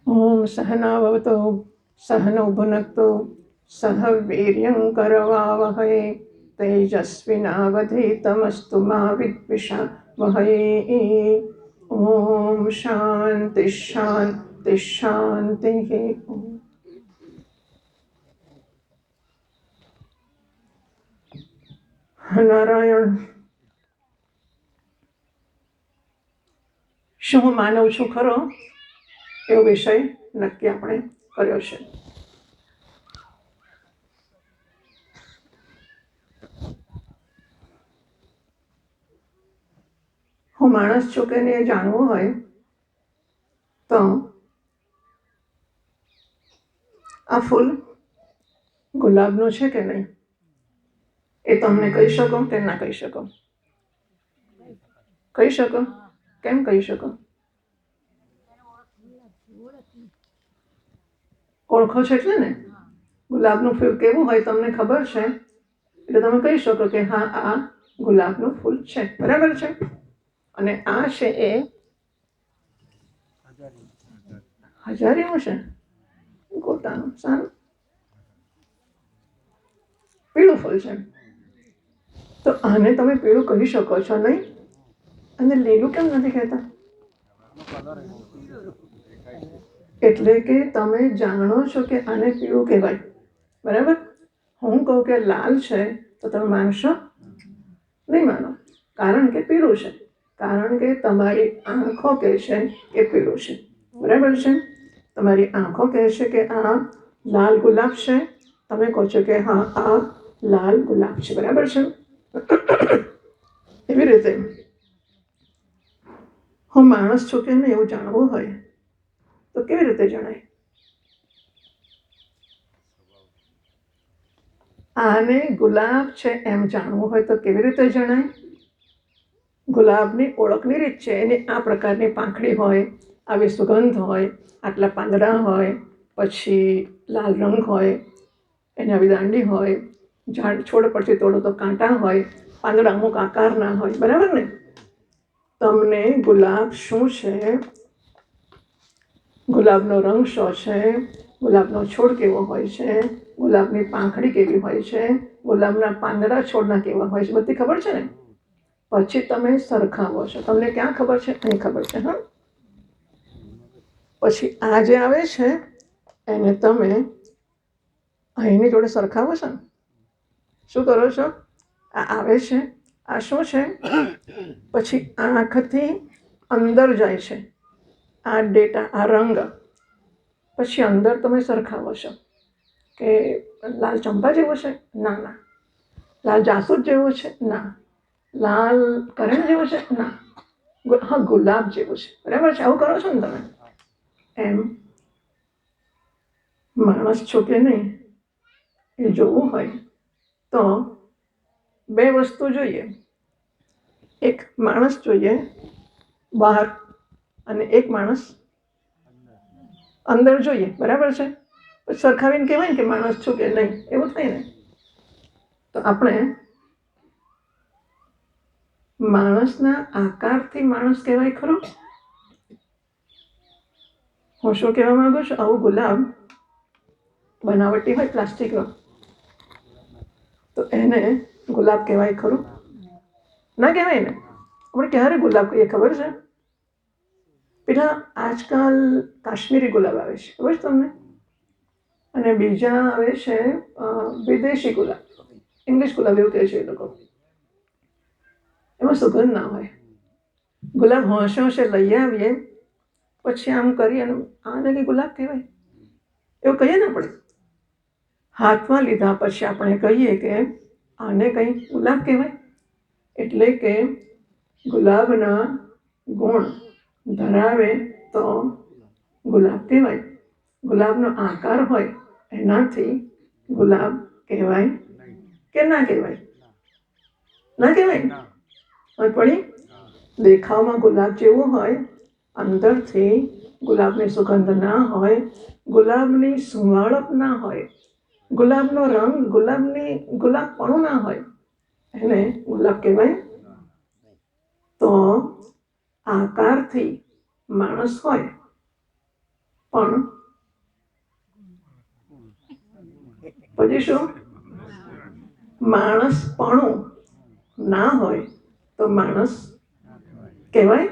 ઓમ સહનાવવતુ સહનૌ ભુનક્તુ સહ વીર્યં કરવાવહૈ તેજસ્વિનાવધીતમસ્તુ મા વિદ્વિષાવહૈ. ઓમ શાંતિ શાંતિ શાંતિ. નારાયણ. શું હું માનવ છું ખરો એવો વિષય નક્કી આપણે કર્યો છે. હું માણસ છું કે નહીં એ જાણવું હોય તો આ ફૂલ ગુલાબનું છે કે નહીં એ તમને કહી શકો કે ના કહી શકો? કહી શકો. કેમ કહી શકો? ઓળખો છો એટલે ને. ગુલાબનું ફૂલ કેવું હોય તમને ખબર છે એટલે તમે કહી શકો કે હા આ ગુલાબનું ફૂલ છે. બરાબર છે. અને આ છે એ હજારીનું છે. ગોટાનું સારું પીળું ફૂલ છે. તો આને તમે પીળું કહી શકો છો નહીં અને લીલું કેમ નથી કહેતા? એટલે કે તમે જાણો છો કે આને પીળું કહેવાય. બરાબર. હું કહું કે લાલ છે તો તમે માનશો નહીં? માનો. કારણ કે પીળું છે. કારણ કે તમારી આંખો કહે છે કે પીળું છે. બરાબર છે. તમારી આંખો કહે છે કે આ લાલ ગુલાબ છે. તમે કહો છો કે હા આ લાલ ગુલાબ છે. બરાબર છે. એવી રીતે હું માણસ છું કે નહીં એવું જાણવું હોય તો કેવી રીતે જણાય? આને ગુલાબ છે એમ જાણવું હોય તો કેવી રીતે જણાય? ગુલાબની ઓળખની રીત છે. એની આ પ્રકારની પાંખડી હોય, આવી સુગંધ હોય, આટલા પાંદડા હોય, પછી લાલ રંગ હોય, એની આવી દાંડી હોય, ઝાડ છોડ પરથી તોડો તો કાંટા હોય, પાંદડા અમુક આકારના હોય. બરાબર ને. તમને ગુલાબ શું છે, ગુલાબનો રંગ શું છે, ગુલાબનો છોડ કેવો હોય છે, ગુલાબની પાંખડી કેવી હોય છે, ગુલાબના પાંદડા છોડના કેવા હોય છે, બધી ખબર છે ને. પછી તમે સરખાવો છો. તમને ક્યાં ખબર છે? અહીં ખબર છે. હા. પછી આ જે આવે છે એને તમે અહીંની જોડે સરખાવો છો ને. શું કરો છો? આ આવે છે. આ શું છે? પછી આંખથી અંદર જાય છે આ ડેટા, આ રંગ. પછી અંદર તમે સરખાવો છો કે લાલ ચંપા જેવો છે? ના ના. લાલ જાસૂદ જેવો છે? ના. લાલ કરણ જેવો છે? ના. હા ગુલાબ જેવો છે. બરાબર છે. આવું કરો છો ને તમે. એમ માણસ છો કે નહીં એ જોવું હોય તો બે વસ્તુ જોઈએ. એક માણસ જોઈએ બહાર અને એક માણસ અંદર જોઈએ. બરાબર છે. પછી સરખાવીને કહેવાય ને કે માણસ છું કે નહીં એવું થાય ને. તો આપણે માણસના આકારથી માણસ કહેવાય ખરું? હું શું કહેવા માંગુ છું? આવું ગુલાબ બનાવટી હોય પ્લાસ્ટિકનો તો એને ગુલાબ કહેવાય ખરું? ના કહેવાય ને. આપણે ક્યારે ગુલાબ કહીએ ખબર છે? પેલા આજકાલ કાશ્મીરી ગુલાબ આવે છે ખબર છે તમને? અને બીજા આવે છે વિદેશી ગુલાબ, ઇંગ્લિશ ગુલાબ એવું કહે છે એ લોકો. એમાં સુગંધ ના હોય. ગુલાબ હોંશે હોંશે લઈ આવીએ પછી આમ કરીએ અને આને કંઈ ગુલાબ કહેવાય એવું કહીએ ને આપણે. હાથમાં લીધા પછી આપણે કહીએ કે આને કંઈ ગુલાબ કહેવાય. એટલે કે ગુલાબના ગુણ ધરાવે તો ગુલાબ કહેવાય. ગુલાબનો આકાર હોય એનાથી ગુલાબ કહેવાય કે ના કહેવાય? ના કહેવાય. પડી દેખાવમાં ગુલાબ જેવું હોય, અંદરથી ગુલાબની સુગંધ ના હોય, ગુલાબની સુંવાળપ ના હોય, ગુલાબનો રંગ ગુલાબપણું ના હોય, એને ગુલાબ કહેવાય? તો આકારથી માણસ હોય પણ પછી શું? માણસપણું ના હોય તો માણસ કહેવાય?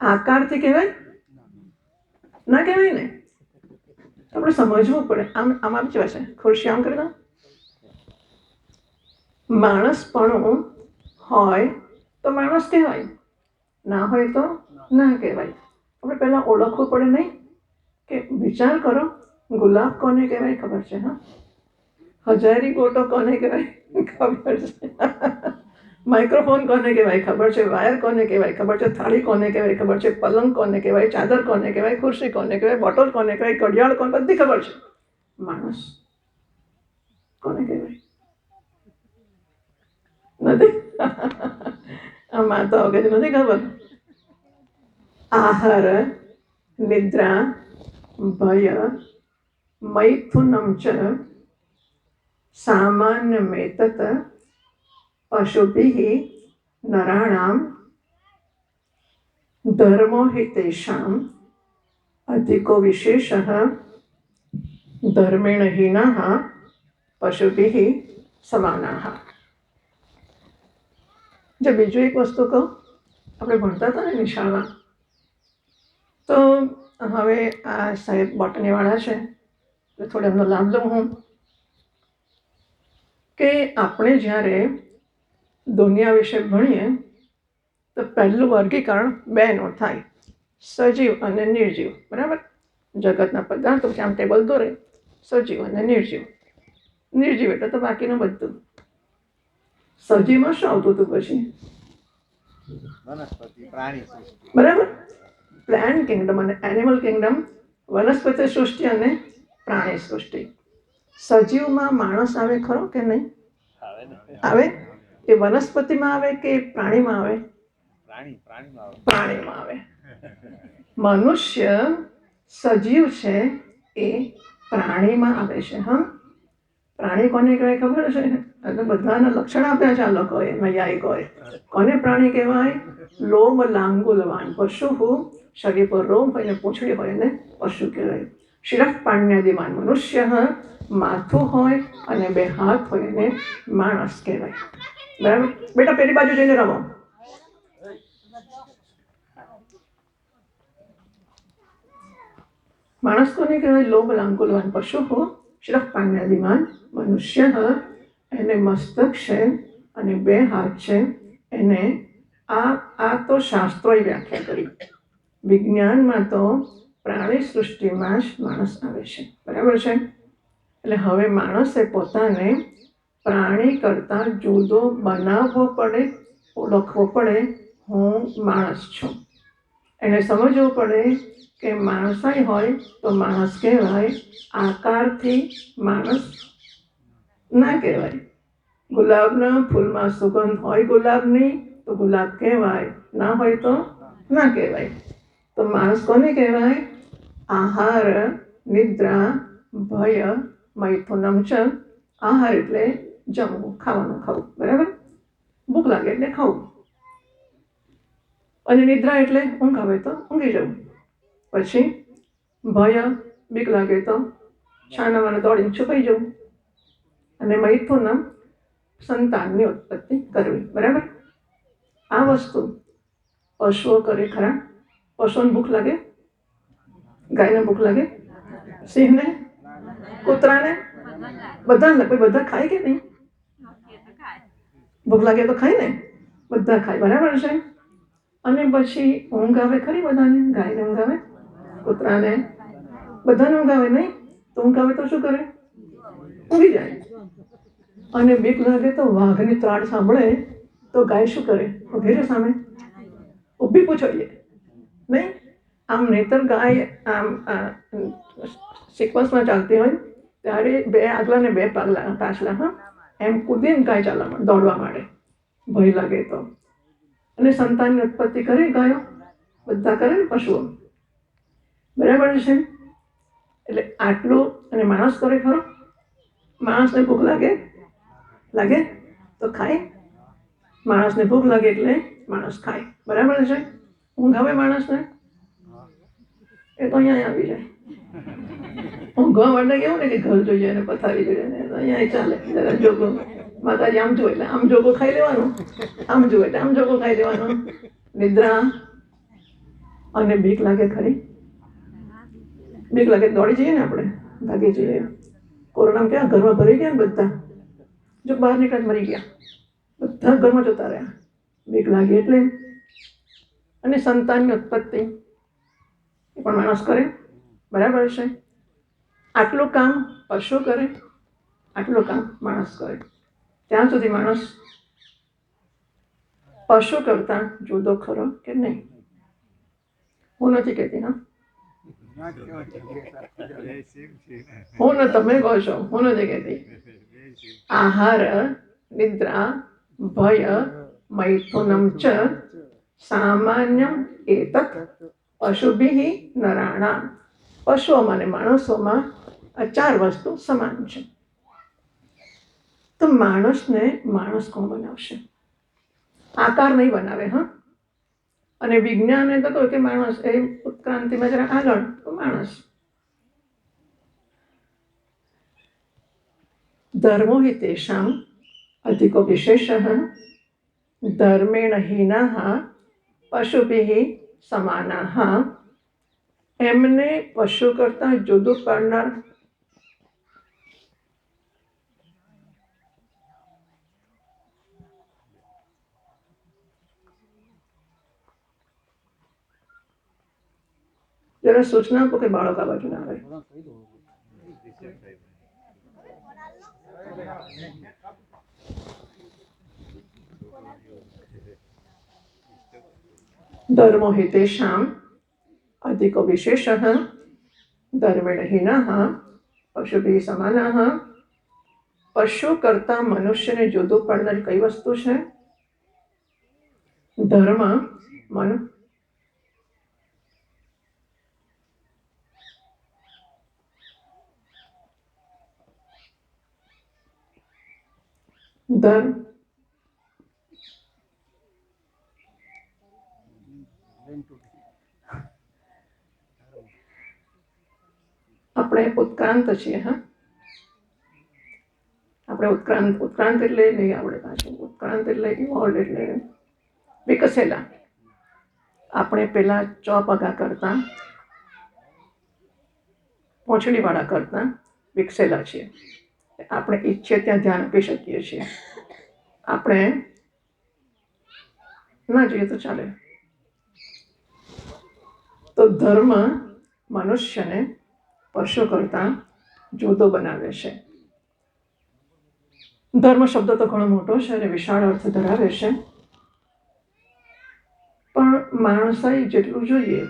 આકારથી કહેવાય? ના કહેવાય ને. આપણે સમજવું પડે. આમ જેવા છે, ખુરશી આમ કરી દો. માણસપણું હોય તો માણસ કહેવાય, ના હોય તો ના કહેવાય. આપણે પહેલા ઓળખવું પડે નહીં? કે વિચાર કરો, ગુલાબ કોને કહેવાય ખબર છે? હજારી ગોટો કોને કહેવાય ખબર છે? માઇક્રોફોન કોને કહેવાય ખબર છે? વાયર કોને કહેવાય ખબર છે? થાળી કોને કહેવાય ખબર છે? પલંગ કોને કહેવાય? ચાદર કોને કહેવાય? ખુરશી કોને કહેવાય? બોટલ કોને કહેવાય? ઘડિયાળ કોને? બધી ખબર છે. માણસ કોને કહેવાય નથી. આમાં તો કે નથી ખબર. આહાર નિદ્રા ભય મૈથુનમ ચ સામાન્યમેતત પશુભિઃ નરાણામ ધર્મો હિ તેષાં અધિકો વિશેષઃ ધર્મેણ હીનાઃ પશુભિઃ સમાનાઃ. જો બીજું એક વસ્તુ કહું, આપણે ભણતા હતા ને નિશાળમાં, તો હવે આ સાહેબ બોટનીવાળા છે, એટલે થોડો એમનો લાભ લઉં હું. કે આપણે જ્યારે દુનિયા વિશે ભણીએ તો પહેલું વર્ગીકરણ બેનું થાય, સજીવ અને નિર્જીવ. બરાબર? જગતના પદાર્થો આમ ટેબલ દોરે, સજીવ અને નિર્જીવ. નિર્જીવ એટલે તો બાકીનું બધું. સજીવમાં શું આવતું હતું પછી? બરાબર? પ્લાન્ટ કિંગડમ અને એનિમલ કિંગડમ, વનસ્પતિ સૃષ્ટિ અને પ્રાણી સૃષ્ટિ. સજીવમાં માણસ આવે ખરો કે નહીં? આવે. એ વનસ્પતિમાં આવે કે પ્રાણીમાં આવે? પ્રાણીમાં આવે. મનુષ્ય સજીવ છે એ પ્રાણીમાં આવે છે. હા, પ્રાણી કોને કહેવાય ખબર છે? બધાના લક્ષણ આપ્યા છે આ લોકોએ, નૈયાયિકોએ. કોને પ્રાણી કહેવાય? લોમ લાંગુલવાન પશુ, શરીર પર રોમ હોય ને પૂંછડી હોય ને પશુ કહેવાય. શિરઃ પાણ્યાદિમાન મનુષ્ય, માથું હોય અને 2 હાથ હોય ને માણસ કહેવાય. બરાબર? બેટા પેલી બાજુ જઈને રમો. માણસ કોને કહેવાય? લોમ લાંગુલવાન પશુ, શિરઃ પાણ્યાદિમાન મનુષ્ય. એને મસ્તક છે અને 2 હાથ છે. એને આ તો શાસ્ત્રોએ વ્યાખ્યા કરી. વિજ્ઞાનમાં તો પ્રાણી સૃષ્ટિમાં જ માણસ આવે છે. બરાબર છે? એટલે હવે માણસે પોતાને પ્રાણી કરતાં જુદો બનાવવો પડે, ઓળખવો પડે. હું માણસ છું. એને સમજવું પડે કે માણસાઈ હોય તો માણસ કહેવાય, આકારથી માણસ ના કહેવાય. ગુલાબના ફૂલમાં સુગંધ હોય ગુલાબની તો ગુલાબ કહેવાય, ના હોય તો ના કહેવાય. તો માણસ કોને કહેવાય? આહાર નિદ્રા ભય મૈથુનમ ચ. આહાર એટલે જમવું, ખાવાનું ખાવું. બરાબર? ભૂખ લાગે એટલે ખાવું. અને નિદ્રા એટલે ઊંઘ આવે તો ઊંઘી જવું. પછી ભય, બીક લાગે તો છાનામાં દોડીને છુપાઈ જવું. અને મૈથુનમ, સંતાનની ઉત્પત્તિ કરવી. બરાબર? આ વસ્તુ પશુઓ કરે ખરા? પશુઓને ભૂખ લાગે? ગાયને ભૂખ લાગે? સિંહને? કૂતરાને? બધા ખાય કે નહીં? ભૂખ લાગે તો ખાય ને? બધા ખાય. બરાબર છે? અને પછી ઊંઘ આવે ખરી બધાને? ગાયને ઊંઘ આવે, કૂતરાને, બધાને ઊંઘ આવે નહીં? તો ઊંઘ આવે તો શું કરે? ઊંઘી જાય. અને બીક લાગે તો વાઘની ત્રાડ સાંભળે તો ગાય શું કરે? ઊભી રહે સામે, ઊભી પૂછડીએ નહીં? આમ નહીતર ગાય આમ સિક્વન્સમાં ચાલતી હોય ત્યારે 2 આગલા ને 2 પાછલા, હા, એમ કૂદીને ગાય ચાલવા દોડવા માંડે, ભય લાગે તો. અને સંતાનની ઉત્પત્તિ કરે ગાયો, બધા કરે ને પશુઓ. બરાબર છે? એટલે આટલું. અને માણસ કરે ખરો? માણસને ભૂખ લાગે તો ખાય. માણસને ભૂખ લાગે એટલે માણસ ખાય. બરાબર છે? ઊંઘ આવે માણસને? એ તો અહીંયા આવી જાય. ઊંઘવા માટે કેવું ને કે ઘર જોઈએ ને પથારી જોઈએ ને, અહીંયા ચાલે જરા જોગો. માતાજી આમ જુએ એટલે આમ જોગો ખાઈ લેવાનું, આમ જુએ એટલે આમ જોગો ખાઈ લેવાનું. નિદ્રા. અને બીક લાગે ખરી? બીક લાગે દોડી જઈએ ને આપણે, ભાગી જઈએ. કોરોનામાં ક્યાં ઘરમાં ભરી ગયા ને બધા, જો બહાર નીકળે મરી ગયા, બધા ઘરમાં જતા રહ્યા. બીક લાગી એટલે. અને સંતાનની ઉત્પત્તિ એ પણ માણસ કરે, બરાબર છે. આટલું કામ પશુ કરે, આટલું કામ માણસ કરે. ત્યાં સુધી માણસ પશુ કરતા જુદો ખરો કે નહીં? હું નથી કહેતી. હા, હું ને તમે કહો છો, હું નથી કહેતી. આહાર, નિદ્રા, ભય, મૈથુનમ ચ સામાન્યમ એતત પશુભિઃ નરાણામ. પશુઓમાં અને માણસોમાં આ 4 વસ્તુ સમાન છે. તો માણસને માણસ કોણ બનાવશે? આકાર નહીં બનાવે. હા, અને વિજ્ઞાને તો કહ્યું કે માણસ એ ઉત્ક્રાંતિમાં જરા આગળ, તો માણસ. ધર્મો હિ તેષામ અધિકો વિશેષઃ ધર્મેણ હીનાઃ પશુભિઃ સમાનાઃ. એમને પશુ કરતા જુદું પાડનાર જરા સૂચના આપો કે બાળક આ બાજુ ના આવે. ધર્મો હિ તેષામ અધિકો વિશેષઃ ધર્મેણ હીનાઃ પશુભિઃ સમાનાઃ. પશુ કરતા મનુષ્યને જુદું પાડનારી કઈ વસ્તુ છે? ધર્મ. ધર્મ આપણે ઉત્ક્રાંત છીએ. હા, આપણે ઉત્ક્રાંત એટલે નહીં આપણે પાછું. ઉત્ક્રાંત એટલે ઇવોલ્વ એટલે વિકસેલા. આપણે પેલા ચોપગા કરતા, પોંછડીવાળા કરતા વિકસેલા છીએ. આપણે ઈચ્છીએ ત્યાં ધ્યાન આપી શકીએ છીએ. આપણે ના જોઈએ તો ચાલે. તો ધર્મ મનુષ્યને પશુ કરતા જુદો બનાવે છે. ધર્મ શબ્દ તો ઘણો મોટો છે અને વિશાળ અર્થ ધરાવે છે, પણ માણસાઈ જેટલું જોઈએ,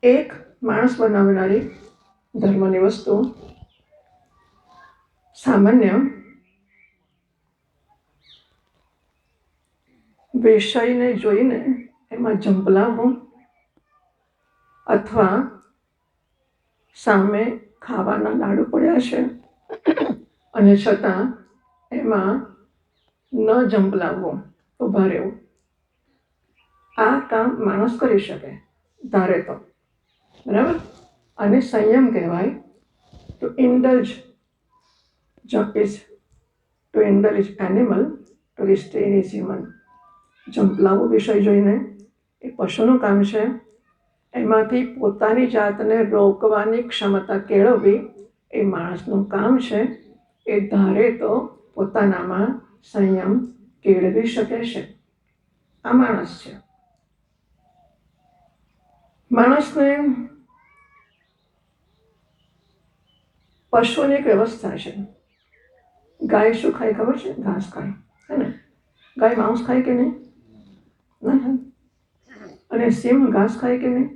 એક માણસ બનાવનારી ધર્મની વસ્તુ સામાન્ય વિષયને જોઈને એમાં ઝંપલાવવું અથવા સામે ખાવાના લાડુ પડ્યા છે અને છતાં એમાં ન ઝંપલાવવું, ઊભા રહેવું. આ કામ માણસ કરી શકે ધારે તો, બરાબર. અને સંયમ કહેવાય. To indulge is to indulge animal, to restrain is human. ઝંપલાવવું વિષય જોઈને એ પશુનું કામ છે. એમાંથી પોતાની જાતને રોકવાની ક્ષમતા કેળવવી એ માણસનું કામ છે. એ ધારે તો પોતાનામાં સંયમ કેળવી શકે છે. આ માણસ છે. માણસને પશુની એક વ્યવસ્થા છે. ગાય શું ખાય ખબર છે? ઘાસ ખાય, હે ને? ગાય માંસ ખાય કે નહીં? ના. અને સિંહ ઘાસ ખાય કે નહીં?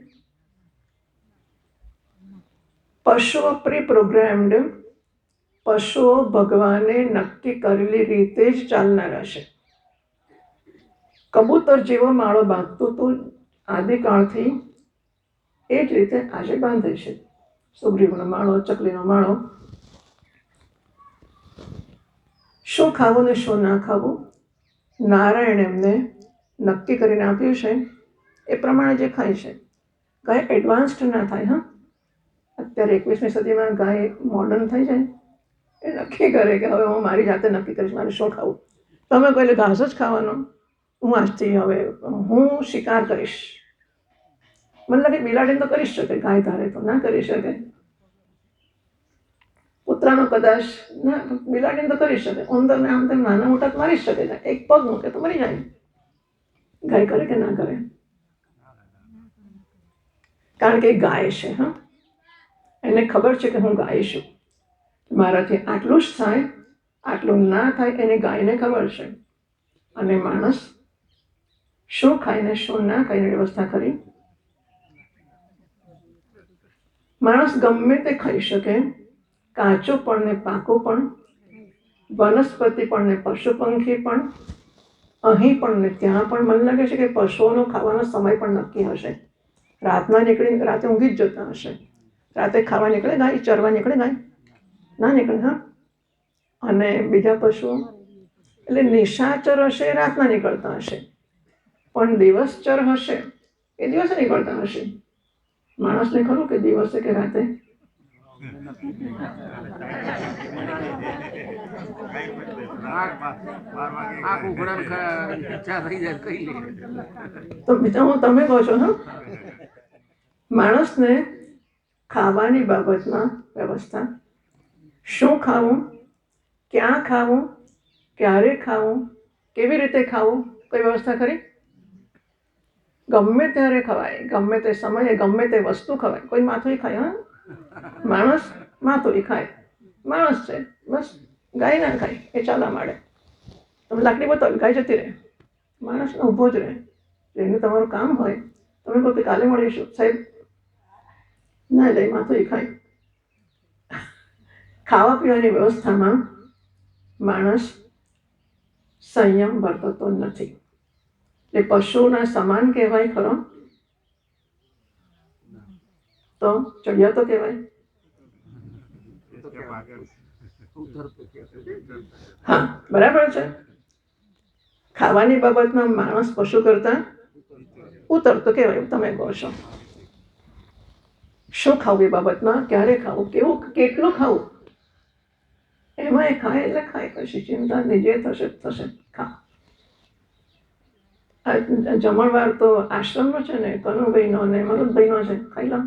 પશુઓ પ્રી-પ્રોગ્રામ્ડ, પશુઓ ભગવાને નક્કી કરેલી રીતે જ ચાલનારા છે. કબૂતર જેવો માળો બાંધતું તો આદિકાળથી એ જ રીતે આજે બાંધે છે. સુગ્રીવનો માળો, ચકલીનો માળો. શું ખાવું ને શું ના ખાવું નારાયણ એમને નક્કી કરીને આપ્યું છે. એ પ્રમાણે જે ખાય છે. ગાય એડવાન્સ્ડ ના થાય. હા, અત્યારે 21મી સદીમાં ગાય મોડર્ન થઈ જાય, એ નક્કી કરે કે હવે હું મારી જાતે નક્કી કરીશ મારે શું ખાવું. તમે કહો એટલે ઘાસ જ ખાવાનો, હું આજથી હવે હું શિકાર કરીશ. મને લાગે બિલાડીને તો કરી શકે, ગાય ધારે તો ના કરી શકે. કૂતરાનો કદાચ ના, બિલાડીને તો કરી શકે. ઉંદરને આમ તેમ નાના મોટા તો મારી શકે, એક પગ મૂકે તો મરી જાય. ગાય કરે કે ના કરે? કારણ કે એ ગાય છે. હા, એને ખબર છે કે હું ગાય છું, મારાથી આટલું જ થાય, આટલું ના થાય એની ગાયને ખબર છે. અને માણસ શું ખાઈને શું ના ખાઈને વ્યવસ્થા કરી. માણસ ગમે તે ખાઈ શકે, કાચું પણ ને પાકું પણ, વનસ્પતિ પણ ને પશુ પંખી પણ, અહીં પણ ને ત્યાં પણ. મને લાગે છે કે પશુઓનો ખાવાનો સમય પણ નક્કી હશે. રાતના નીકળી, રાતે ઊંઘી જ જતા હશે. રાતે ખાવા નીકળે ગાય, ચરવા નીકળે ગાય? ના નીકળે. હા, અને બીજા પશુઓ એટલે નિશાચર હશે, રાતના નીકળતા હશે. પણ દિવસચર હશે, એ દિવસે નીકળતા હશે. માણસને ખરું કે દિવસે કે રાતે? તો બીજા હું તમે કહો છો. હા, માણસને ખાવાની બાબતમાં વ્યવસ્થા, શું ખાવું, ક્યાં ખાવું, ક્યારે ખાવું, કેવી રીતે ખાવું, કોઈ વ્યવસ્થા ખરી? ગમે ત્યારે ખવાય, ગમે તે સમયે ગમે તે વસ્તુ ખવાય. કોઈ માથું ખાય? હા, માણસ માથું ખાય, માણસ છે બસ. ગાય ના ખાય, એ ચાલા માડે. તમે લાકડી બતાવો, ગાય જતી રહે, માણસ ઊભો જ રહે. એનું તમારું કામ હોય, તમે કહો કે કાલે મળીશું સાહેબ, ના જાય, માથું ખાય. ખાવા પીવાની વ્યવસ્થામાં માણસ સંયમ વર્તતો નથી. એ પશુના સમાન કહેવાય ખરો? તો ચડિયાતો કહેવાય? હા, બરાબર છે. ખાવાની બાબતમાં માણસ પશુ કરતા ઉતરતો કહેવાય, તમે કહો છો. શું ખાવું એ બાબતમાં, ક્યારે ખાવું, કેવું, કેટલું ખાવું, એમાં એ ખાય એટલે ખાય, કશી ચિંતા નહીં, જે થશે થશે. ખા. જમણવાર તો આશ્રમનો છે ને, કનુભાઈનો ને મરુદભાઈનો છે, ખાઈ લો.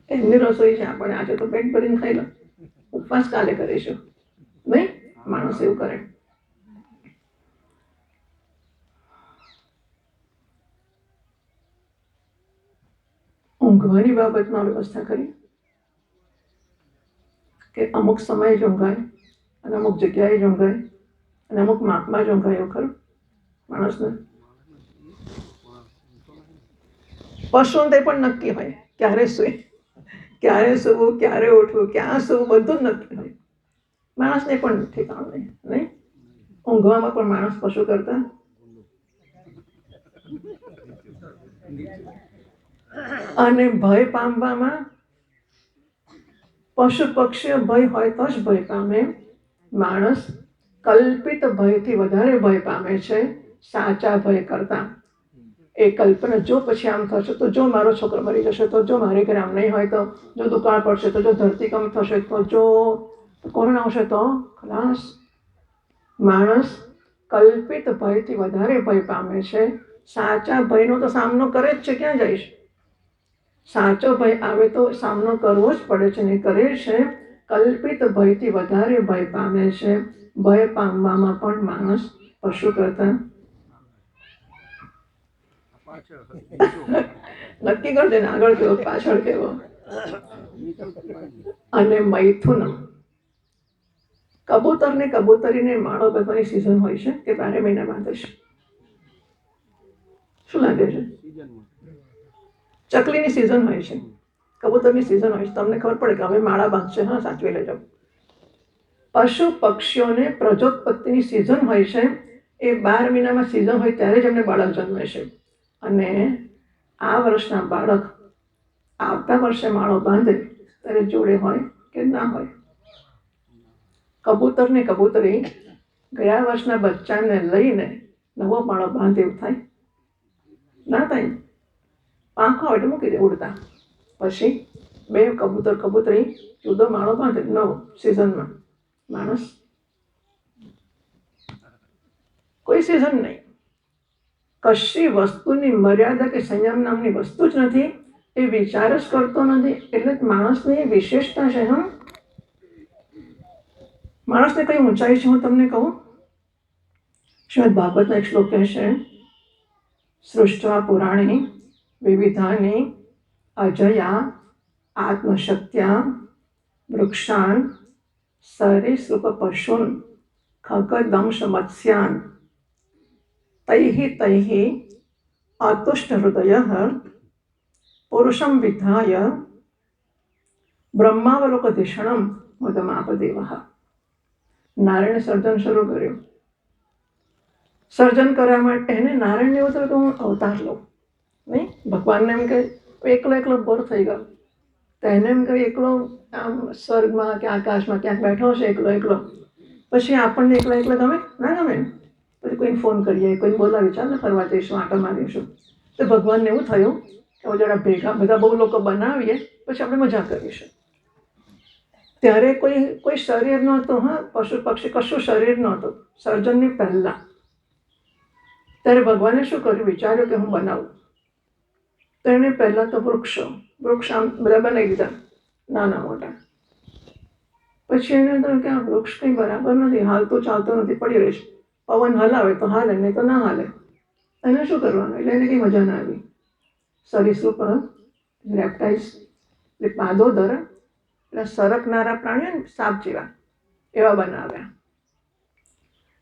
એમની રસોઈ છે, આપણે આજે તો પેટ ભરીને ખાઈ લો. ઉપવાસ કાલે કરીશું નહીં? માણસ એવું કરે. ઊંઘવાની બાબતમાં વ્યવસ્થા કરી કે અમુક સમયે જ ઊંઘાય અને અમુક જગ્યાએ જ ઊંઘાય અને અમુક માપમાં જ ઊંઘાય, એવું ખરું માણસને? પશુને તે પણ નક્કી હોય ક્યારે સૂઈ, ક્યારે સૂવું, ક્યારે ઉઠવું, ક્યાં સૂવું, બધું જ નક્કી હોય. માણસને પણ ઠેકાણું નહીં, નહીં? ઊંઘવામાં પણ માણસ પશુ કરતા. અને ભય પામવામાં પશુ પક્ષીઓ ભય હોય તો જ ભય પામે. માણસ કલ્પિત ભયથી વધારે ભય પામે છે સાચા ભય કરતા. એ કલ્પના, જો પછી આમ થશે તો, જો મારો છોકરો મરી જશે તો, જો મારે ઘરે આમ નહીં હોય તો, જો દુકાળ પડશે તો, જો ધરતીકંપ થશે તો, જો કોરોના આવશે તો, ખલાસ. માણસ કલ્પિત ભયથી વધારે ભય પામે છે. સાચા ભયનો તો સામનો કરે જ છે, ક્યાં જઈશ? સાચો ભય આવે તો સામનો કરવો જ પડે છે ને, કરે છે. કલ્પિત ભયથી વધારે ભય પામે છે. ભય પામવામાં પણ માણસ પશુ કરતા. નક્કી કરજે ને, આગળ કેવો પાછળ કેવો. અને મૈથુન, કબૂતર ને કબૂતરીને માળો બાંધવાની સિઝન હોય છે કે 12 મહિના બાંધે છે? શું લાગે છે? ચકલીની સિઝન હોય છે, કબૂતરની સિઝન હોય છે. તમને ખબર પડે કે હવે માળા બાંધશે, હા, સાચવી લેજો. પશુ પક્ષીઓને પ્રજોત્પત્તિની સિઝન હોય છે. એ 12 મહિનામાં સિઝન હોય ત્યારે જ એમને બાળક જન્મે છે. અને આ વર્ષના બાળક આવતા વર્ષે માળો બાંધે ત્યારે જોડે હોય કે ના હોય. કબૂતર ને કબૂતરી ગયા વર્ષના બચ્ચાને લઈને નવો માળો બાંધે, એવું થાય? ના થાય. પાંખો આવે એટલે મૂકી દે ઉડતા. પછી 2 કબૂતર કબૂતરી જુદો માળો બાંધે 9 સિઝનમાં. માણસ કોઈ સિઝન નહીં. કશી વસ્તુની મર્યાદા કે સંયમ નામની વસ્તુ જ નથી. એ વિચાર જ કરતો નથી. એટલે માણસની વિશેષતા છે. માણસને કઈ ઊંચાઈ છે હું તમને કહું. શ્રીમદ ભાગવતનો એક શ્લોક કહે છે, સૃષ્ટવા પુરાણી વિવિધાની અજયા આત્મશક્ત્યા વૃક્ષાન સરીસૃપ પશુન ખગદંશ મત્સ્યાન તૈઃ અતુષ્ટ હૃદયઃ પુરુષમ વિધાય બ્રહ્માવલોકધિષણમ મુદમાપદેવઃ. નારાયણે સર્જન શરૂ કર્યું. સર્જન કરવા માટે એને નારાયણને એવું થયું કે હું અવતાર લઉં. નહીં, ભગવાનને એમ કે એકલો બોર થઈ ગયો. તો એને એમ કે એકલો આમ સ્વર્ગમાં કે આકાશમાં ક્યાંક બેઠો હશે એકલો. પછી આપણને એકલા ગમે ના ગમે. પછી કોઈને ફોન કરીએ, કોઈને બોલાવી, ચાલ ને ફરવા જઈશું, આંટો મારીશું. તો ભગવાનને એવું થયું કે જરા ભેગા બધા બહુ લોકો બનાવીએ, પછી આપણે મજા કરીશું. ત્યારે કોઈ શરીર નહોતું. પશુ પક્ષી કશું શરીર નહોતું સર્જનની પહેલાં. ત્યારે ભગવાને શું કર્યું, વિચાર્યું કે હું બનાવું. તો એને પહેલાં તો વૃક્ષ આમ બધા બનાવી દીધા, નાના મોટા. પછી એને કહ્યું કે આ વૃક્ષ કંઈ બરાબર નથી, હાલતું ચાલતું નથી, પડી રહીશ. પવન હલાવે તો હાલે, નહીં તો ના હાલે. એને શું કરવાનું? એટલે એને કંઈ મજા ના આવી. સરીસૃપ રેપ્ટાઇલ્સ એટલે પાદોદર એટલે સરકનારા પ્રાણીઓ, સાપ જેવા એવા બનાવ્યા.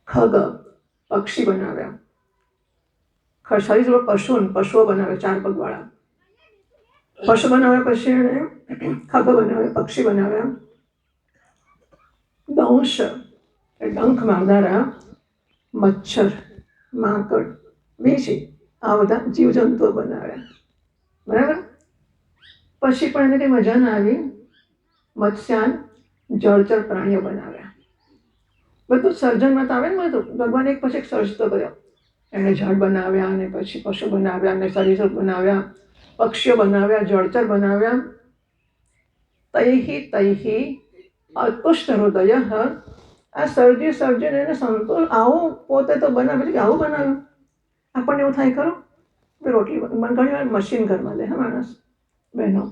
ખગ પક્ષી બનાવ્યા. સરીસૃપ પશુઓ બનાવ્યા, 4 પગવાળા પશુ બનાવ્યા. પછી એણે ખગ બનાવ્યા, પક્ષી બનાવ્યા. દંશ ડંખ મારનારા મચ્છર, માંકડ, વીંછી આ બધા જીવજંતુઓ બનાવ્યા. બરાબર. પછી પણ એને કંઈ મજા ના આવી. મત્સ્યાન જળચર પ્રાણીઓ બનાવ્યા. બધું સર્જનમાં તો આવે ને બધું. ભગવાન એક પછી એક સર્જતો કર્યો. એણે ઝાડ બનાવ્યા, અને પછી પશુ બનાવ્યા, અને સરીસૃપ બનાવ્યા, પક્ષીઓ બનાવ્યા, જળચર બનાવ્યા. તૈઃ અતુષ્ટ હૃદય. આ સર્જીને એને સંતોષ. આવું પોતે તો બનાવે કે આવું બનાવ્યું. આપણને એવું થાય ખરું. રોટલી ઘણી વાર મશીન ઘરમાં લે માણસ બહેનો,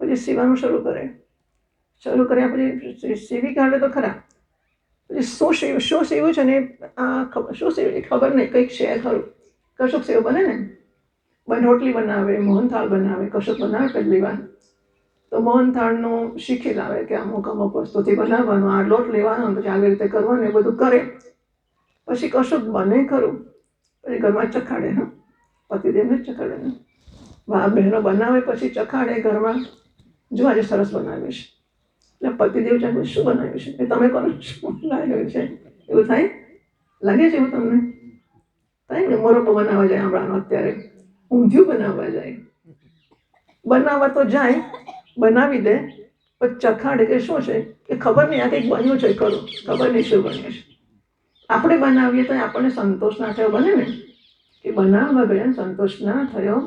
પછી સીવાનું શરૂ કર્યા પછી સીવી કાઢે તો ખરા. પછી શું સીવ્યું છે ને શું સીવ્યું ખબર નહીં, કંઈક છે ખરું. કશુંક સેવ બને ને, રોટલી બનાવે, મોહનથાળ બનાવે, કશુંક બનાવે પહેલી વાર. તો મોહનથાળનું શીખી લાવે કે અમુક વસ્તુથી બનાવવાનું, આ લોટ લેવાનો, પછી આવી રીતે કરવાનું, એ બધું કરે. પછી કશુંક બને ખરું. પછી ઘરમાં ચખાડે. પતિદેવને જ ચખાડે ને. વાહ, બહેનો બનાવે પછી ચખાડે ઘરમાં, જો આજે સરસ બનાવીશ. એટલે પતિદેવ ચાહે શું બનાવ્યું છે એ તમે કરો, શું લાગ્યું છે એવું થાય. લાગે છે એવું તમને થાય ને? મોરબ્બો બનાવવા જાય હમણાં અત્યારે, ઊંધિયું બનાવવા જાય. બનાવવા તો જાય, બનાવી દે, પછી ચખાડે કે શું છે કે ખબર નહીં, આ કંઈક બન્યું છે ખરું, ખબર નહીં શું બન્યું છે. આપણે બનાવીએ તો આપણને સંતોષ ના થયો. બને ને કે બનાવવા ગયા સંતોષ ના થયો.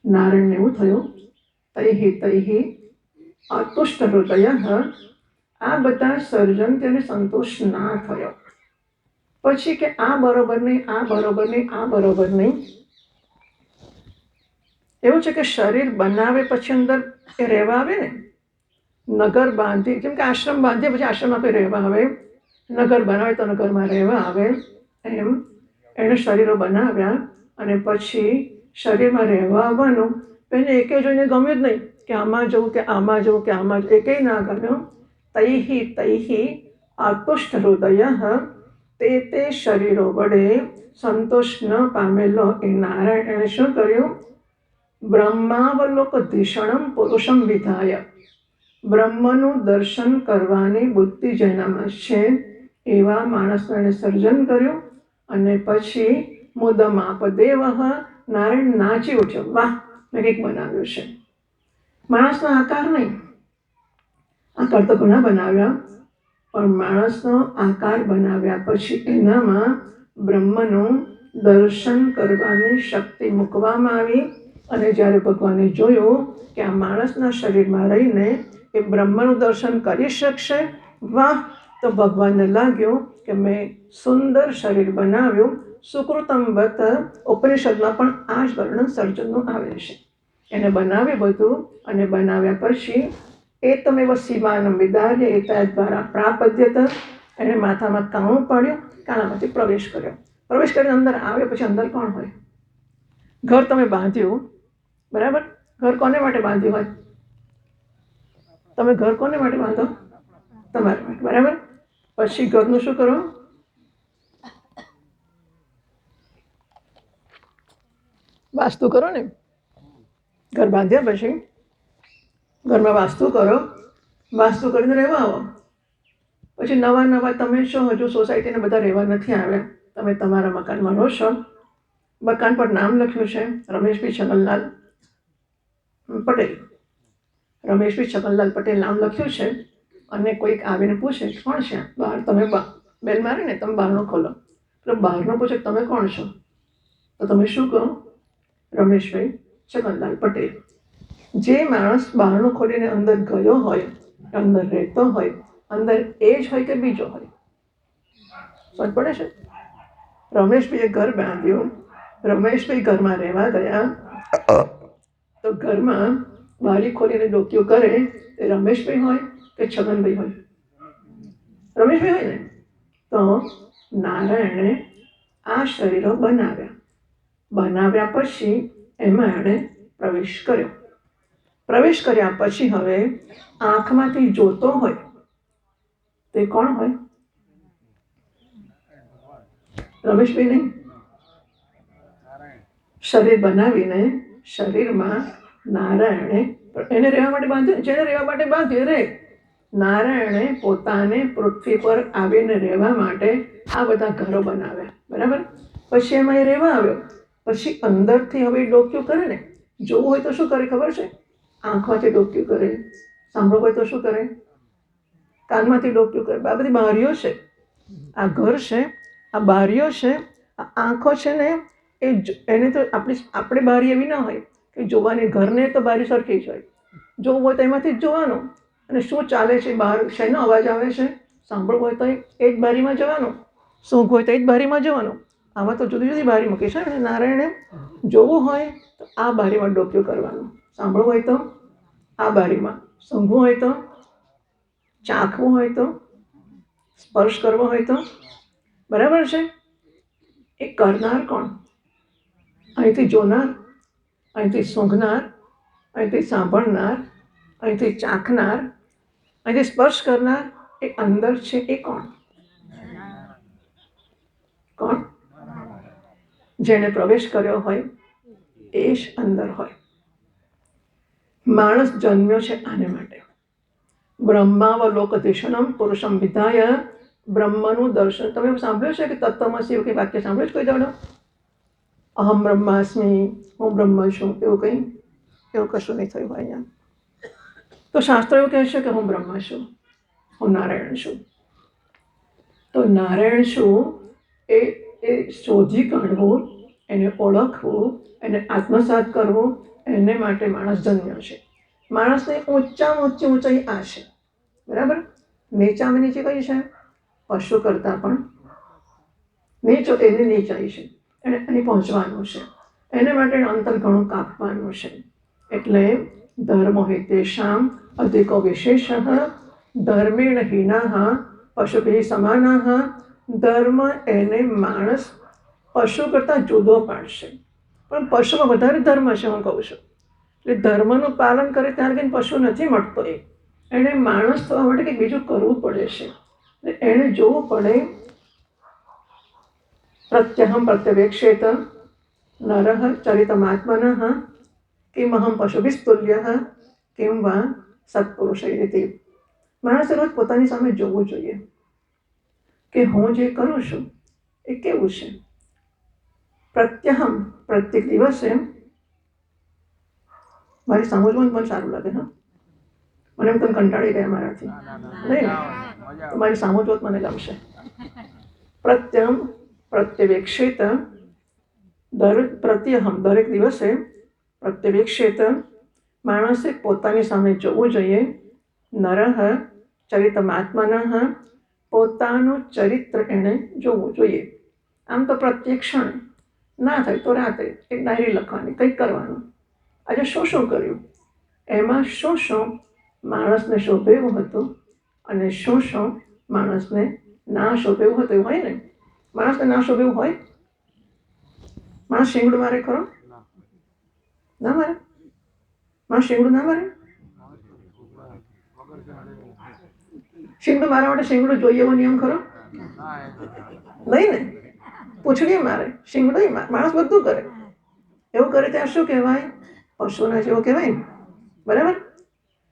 નારાયણને એવું થયું, તૈઃ અતુષ્ટ હૃદય. આ બધા સર્જન તેને સંતોષ ના થયો. પછી કે આ બરોબર નહીં, આ બરોબર નહીં, આ બરોબર નહીં. એવું છે કે શરીર બનાવે પછી અંદર એ રહેવા આવે ને, નગર બાંધી, જેમ કે આશ્રમ બાંધીએ પછી આશ્રમમાં કોઈ રહેવા આવે, નગર બનાવે તો નગરમાં રહેવા આવે, એમ એણે શરીરો બનાવ્યા. અને પછી શરીરમાં રહેવા આવવાનું. એને એકે જોઈને ગમ્યું જ નહીં કે આમાં જવું કે આમાં જવું કે આમાં જવું, એકેય ના ગમ્યું. તૈઃ અતુષ્ટ હૃદય. તે શરીરો વડે સંતોષ ન પામેલો એ નારાયણ એણે શું કર્યું? બ્રહ્માવલોકધિષણમ પુરુષમ વિધાય. બ્રહ્મનું દર્શન કરવાની બુદ્ધિ જેનામાં છે એવા માણસનું એણે સર્જન કર્યું. અને પછી મુદમાપદેવ. નારાયણ નાચી ઉઠ્યો, વાહ, મેં કંઈક બનાવ્યું છે. માણસનો આકાર નહીં, આકાર તો ઘણા બનાવ્યા, પણ માણસનો આકાર બનાવ્યા પછી એનામાં બ્રહ્મનું દર્શન કરવાની શક્તિ મૂકવામાં આવી અને જ્યારે ભગવાને જોયું કે આ માણસના શરીરમાં રહીને એ બ્રહ્મનું દર્શન કરી શકશે, વાહ! તો ભગવાનને લાગ્યું કે મેં સુંદર શરીર બનાવ્યું. સુકૃતમ વત ઉપનિષદમાં પણ આ જ વર્ણન સર્જનનું આવે છે. એને બનાવ્યું બધું અને બનાવ્યા પછી એ તમે સીમાનમ વિદાર્ય એતા દ્વારા પ્રાપદ્યત, એને માથામાં કાણું પાડ્યું, કાણામાંથી પ્રવેશ કર્યો. પ્રવેશ કરીને અંદર આવે પછી અંદર કોણ હોય? ઘર તમે બાંધ્યું, બરાબર? ઘર કોને માટે બાંધ્યું હોય? તમે ઘર કોને માટે બાંધો? તમારા માટે, બરાબર? પછી ઘરનું શું કરો? વાસ્તુ કરો ને. ઘર બાંધ્યા પછી ઘરમાં વાસ્તુ કરો, વાસ્તુ કરીને રહેવા આવો. પછી નવા નવા તમે છો, હજુ સોસાયટીને બધા રહેવા નથી આવ્યા, તમે તમારા મકાનમાં રહો છો. મકાન પર નામ લખ્યું છે રમેશભાઈ છગનલાલ પટેલ. રમેશભાઈ છગનલાલ પટેલ નામ લખ્યું છે અને કોઈક આવીને પૂછે કોણ છે બહાર, તમે બેલ મારે ને તમે બહારનો ખોલો, તો બહારનો પૂછે તમે કોણ છો, તો તમે શું કહો? રમેશભાઈ છગનલાલ પટેલ. જે માણસ બહારનું ખોલીને અંદર ગયો હોય, અંદર રહેતો હોય, અંદર એ જ હોય કે બીજો હોય? સમજ પડે છે? રમેશભાઈએ ઘર બાંધ્યું, રમેશભાઈ ઘરમાં રહેવા ગયા, તો ઘરમાં બારી ખોલીને ડોક્યું કરે એ રમેશભાઈ હોય કે છગનભાઈ હોય? રમેશભાઈ હોય ને. તો નારાયણે આ શરીરો બનાવ્યા, બનાવ્યા પછી એમાં એણે પ્રવેશ કર્યો. પ્રવેશ કર્યા પછી હવે આંખમાંથી જોતો હોય તે કોણ હોય? રમેશભાઈ નહીં. શરીર બનાવીને શરીરમાં નારાયણે એને રહેવા માટે બાંધ્યું. જેને રહેવા માટે બાંધ્યું રે. નારાયણે પોતાને પૃથ્વી પર આવીને રહેવા માટે આ બધા ઘરો બનાવ્યા, બરાબર? પછી એમાં એ રહેવા આવ્યો. પછી અંદરથી હવે ડોક્યું કરે ને. જોવું હોય તો શું કરે ખબર છે? આંખમાંથી ડોક્યું કરે. સાંભળવું હોય તો શું કરે? કાનમાંથી ડોક્યું કરે. આ બધી બારીઓ છે. આ ઘર છે, આ બારીઓ છે, આ આંખો છે ને. એને તો આપણે બારી એવી ના હોય કે જોવાની. ઘરને તો બારી સરખી જ હોય. જોવું હોય તો એમાંથી જ જોવાનું. અને શું ચાલે છે બહાર, શેનો અવાજ આવે છે, સાંભળવું હોય તો એ જ બારીમાં જવાનું. સૂંઘ હોય તો એ જ બારીમાં જવાનું. આમાં તો જુદી જુદી બારી મૂકી છે. અને નારાયણે જોવું હોય તો આ બારીમાં ડોક્યું કરવાનું, સાંભળવું હોય તો આ બારીમાં, સૂંઘવું હોય તો, ચાખવું હોય તો, સ્પર્શ કરવો હોય તો, બરાબર છે? એ કરનાર કોણ? અહીંથી જોનાર, અહીંથી સૂંઘનાર, અહીંથી સાંભળનાર, અહીંથી ચાખનાર, અહીંથી સ્પર્શ કરનાર. એ અંદર છે એ કોણ? કોણ? જેણે પ્રવેશ કર્યો હોય એ જ અંદર હોય. માણસ જન્મ્યો છે આને માટે. બ્રહ્માવલોકધિષણમ પુરુષમ વિધાય. બ્રહ્મનું દર્શન. તમે સાંભળ્યું છે કે તત્વમસી એવું કંઈ વાક્ય સાંભળ્યું છે કોઈ દાડો? અહમ બ્રહ્માસ્મિ, હું બ્રહ્મ છું, એવું કંઈ? એવું કશું નહીં થયું અહીંયા. તો શાસ્ત્ર એવું કહે છે કે હું બ્રહ્મ છું, હું નારાયણ છું. તો નારાયણ છું એ શોધી કાઢવું, એને ઓળખવું, એને આત્મસાત કરવું, એને માટે માણસ જન્મ્યો છે. માણસની ઊંચામાં ઊંચી ઊંચાઈ આ છે, બરાબર? નીચામાં નીચે કઈ છે? પશુ કરતાં પણ નીચો એની નીચાઈ છે. એને અહીં પહોંચવાનું છે. એને માટે અંતર ઘણું કાપવાનું છે. એટલે ધર્મો હિતેષામ અધિકો વિશેષ ધર્મેણ હીના પશુભિ સમાના. ધર્મ એને માણસ પશુ કરતાં જુદો પાડશે, પણ પશુમાં વધારે ધર્મ છે, હું કહું છું. એટલે ધર્મનું પાલન કરે ત્યાં લગીને પશુ નથી મળતો. એને માણસ થવા માટે કંઈક બીજું કરવું પડે છે. એને જોવું પડે પ્રત્યહમ પ્રત્યવેક્ષેત નરઃ ચરિતમાત્મનઃ કિમહમ પશુભિસ્તુલ્યઃ કિમ વા સત્પુરુષૈરિતિ. માણસે રોજ પોતાની સામે જોવું જોઈએ કે હું જે કરું છું એ કેવું છે. પ્રત્યહમ, પ્રત્યેક દિવસે મારી સમજવું મને સારું લાગે. હા, મને તમે કંટાળી ગયા મારાથી નહીં ને? મારી સમજવત મને ગમશે. પ્રત્યમ પ્રત્યવેક્ષિત પ્રત્યહમ દરેક દિવસે પ્રત્યવેક્ષેત માણસે પોતાની સામે જોવું જોઈએ. નરહ ચરિતમાત્મનઃ પોતાનું ચરિત્ર એણે જોવું જોઈએ. આમ તો પ્રત્યેક ક્ષણ ના થાય તો રાત્રે એક ડાયરી લખવાની, કંઈક કરવાનું, આજે શું કર્યું, એમાં શું માણસને શોભે એવું હતું અને શું માણસને ના શોભે એવું હતું. એવું હોય ને, માણસને ના શોભે એવું હોય? માણસ શિંગડું મારે ખરો? ના મારે? માણસ શિંગડું ના મારે? શિંગડું મારવા માટે શિંગડું જોઈએ એવો નિયમ ખરો? નહીં ને. પૂંછડી મારે, શિંગડું મારે, માણસ બધું કરે. એવું કરે ત્યાં શું કહેવાય? પશુના જેવો કહેવાય ને. બરાબર?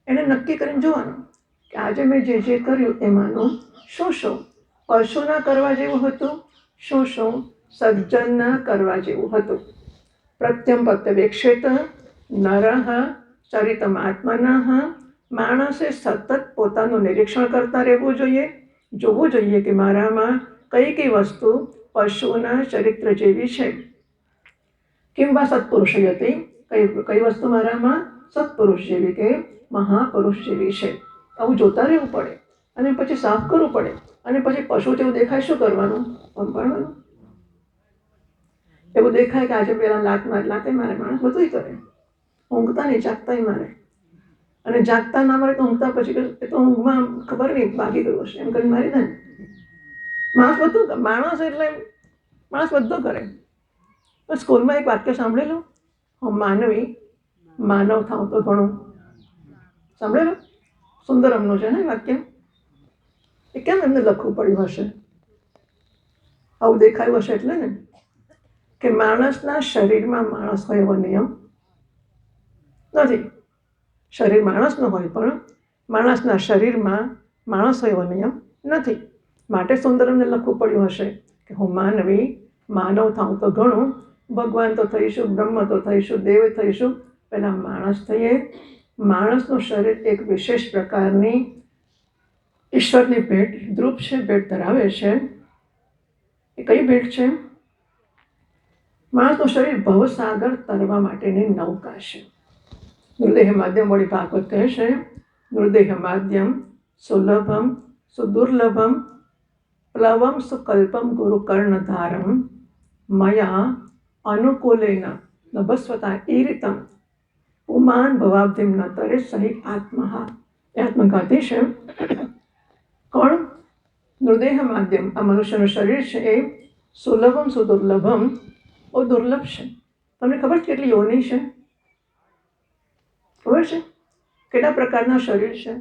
એને નક્કી કરીને જોવાનું કે આજે મેં જે કર્યું એમાંનું શું પશુના કરવા જેવું હતું, શું સજ્જનના કરવા જેવું હતું. પ્રત્યવેક્ષેત નરઃ ચરિતમાત્મનઃ માણસે સતત પોતાનું નિરીક્ષણ કરતા રહેવું જોઈએ, જોવું જોઈએ કે મારામાં કઈ વસ્તુ પશુના ચરિત્ર જેવી છે. કિંવા સત્પુરુષ હતી, કઈ વસ્તુ મારામાં સત્પુરુષ જેવી કે મહાપુરુષ જેવી છે. આવું જોતા રહેવું પડે અને પછી સાફ કરવું પડે. અને પછી પશુ જેવું દેખાય શું કરવાનું? પંપાડવાનું. એવું દેખાય કે આજે પેલા લાતે મારે, માણસ બધું કરે, ઊંઘતા નહીં જાગતાય મારે, અને જાગતા ના મારે તો ઊંઘતા પછી એ તો ઊંઘમાં ખબર નહીં ભાગી ગયો હશે એમ કરીને મારી દે. માણસ બધું, માણસ એટલે માણસ બધું કરે. સ્કૂલમાં એક વાક્ય સાંભળેલું, માનવી માનવ થાવ તો ઘણું. સાંભળેલું? સુંદરમનું છે ને વાક્ય. એ કેમ એમને લખવું પડ્યું હશે? આવું દેખાયું હશે એટલે ને કે માણસના શરીરમાં માણસ હોય એવો નિયમ નથી. શરીર માણસનું હોય પણ માણસના શરીરમાં માણસ હોય એવો નિયમ નથી. માટે સુંદરમને લખવું પડ્યું હશે કે હું માનવી માનવ થાઉં તો ઘણું, ભગવાન તો થઈશું, બ્રહ્મ તો થઈશું, દેવ થઈશું, પહેલા માણસ થઈએ. માણસનું શરીર એક વિશેષ પ્રકારની ઈશ્વરની ભેટ, દ્રુપ છે, ભેટ ધરાવે છે. એ કઈ ભેટ છે? માણસનું શરીર ભવસાગર તરવા માટેની નૌકા છે. નૃદેહ માધ્યમ વળી ભાગવત કહે છે, નૃદેહ માધ્યમ સુલભમ સુદુર્લભમ પ્લવમ સુકલ્પમ ગુરુ કર્ણધારમ મયા અનુકૂલેન નભસ્વતા ઈરિતમ ઉમાન ભવાબ્ધિમ ન તરે સહિ આત્મા. એ આત્મઘાતી છે. કોણ? નૃદેહ માધ્યમ, આ મનુષ્યનું શરીર છે એ સુલભમ સુદુર્લભમ, બહુ દુર્લભ છે. તમને ખબર છે કેટલી યોની છે? ખબર છે કેટલા પ્રકારના શરીર છે?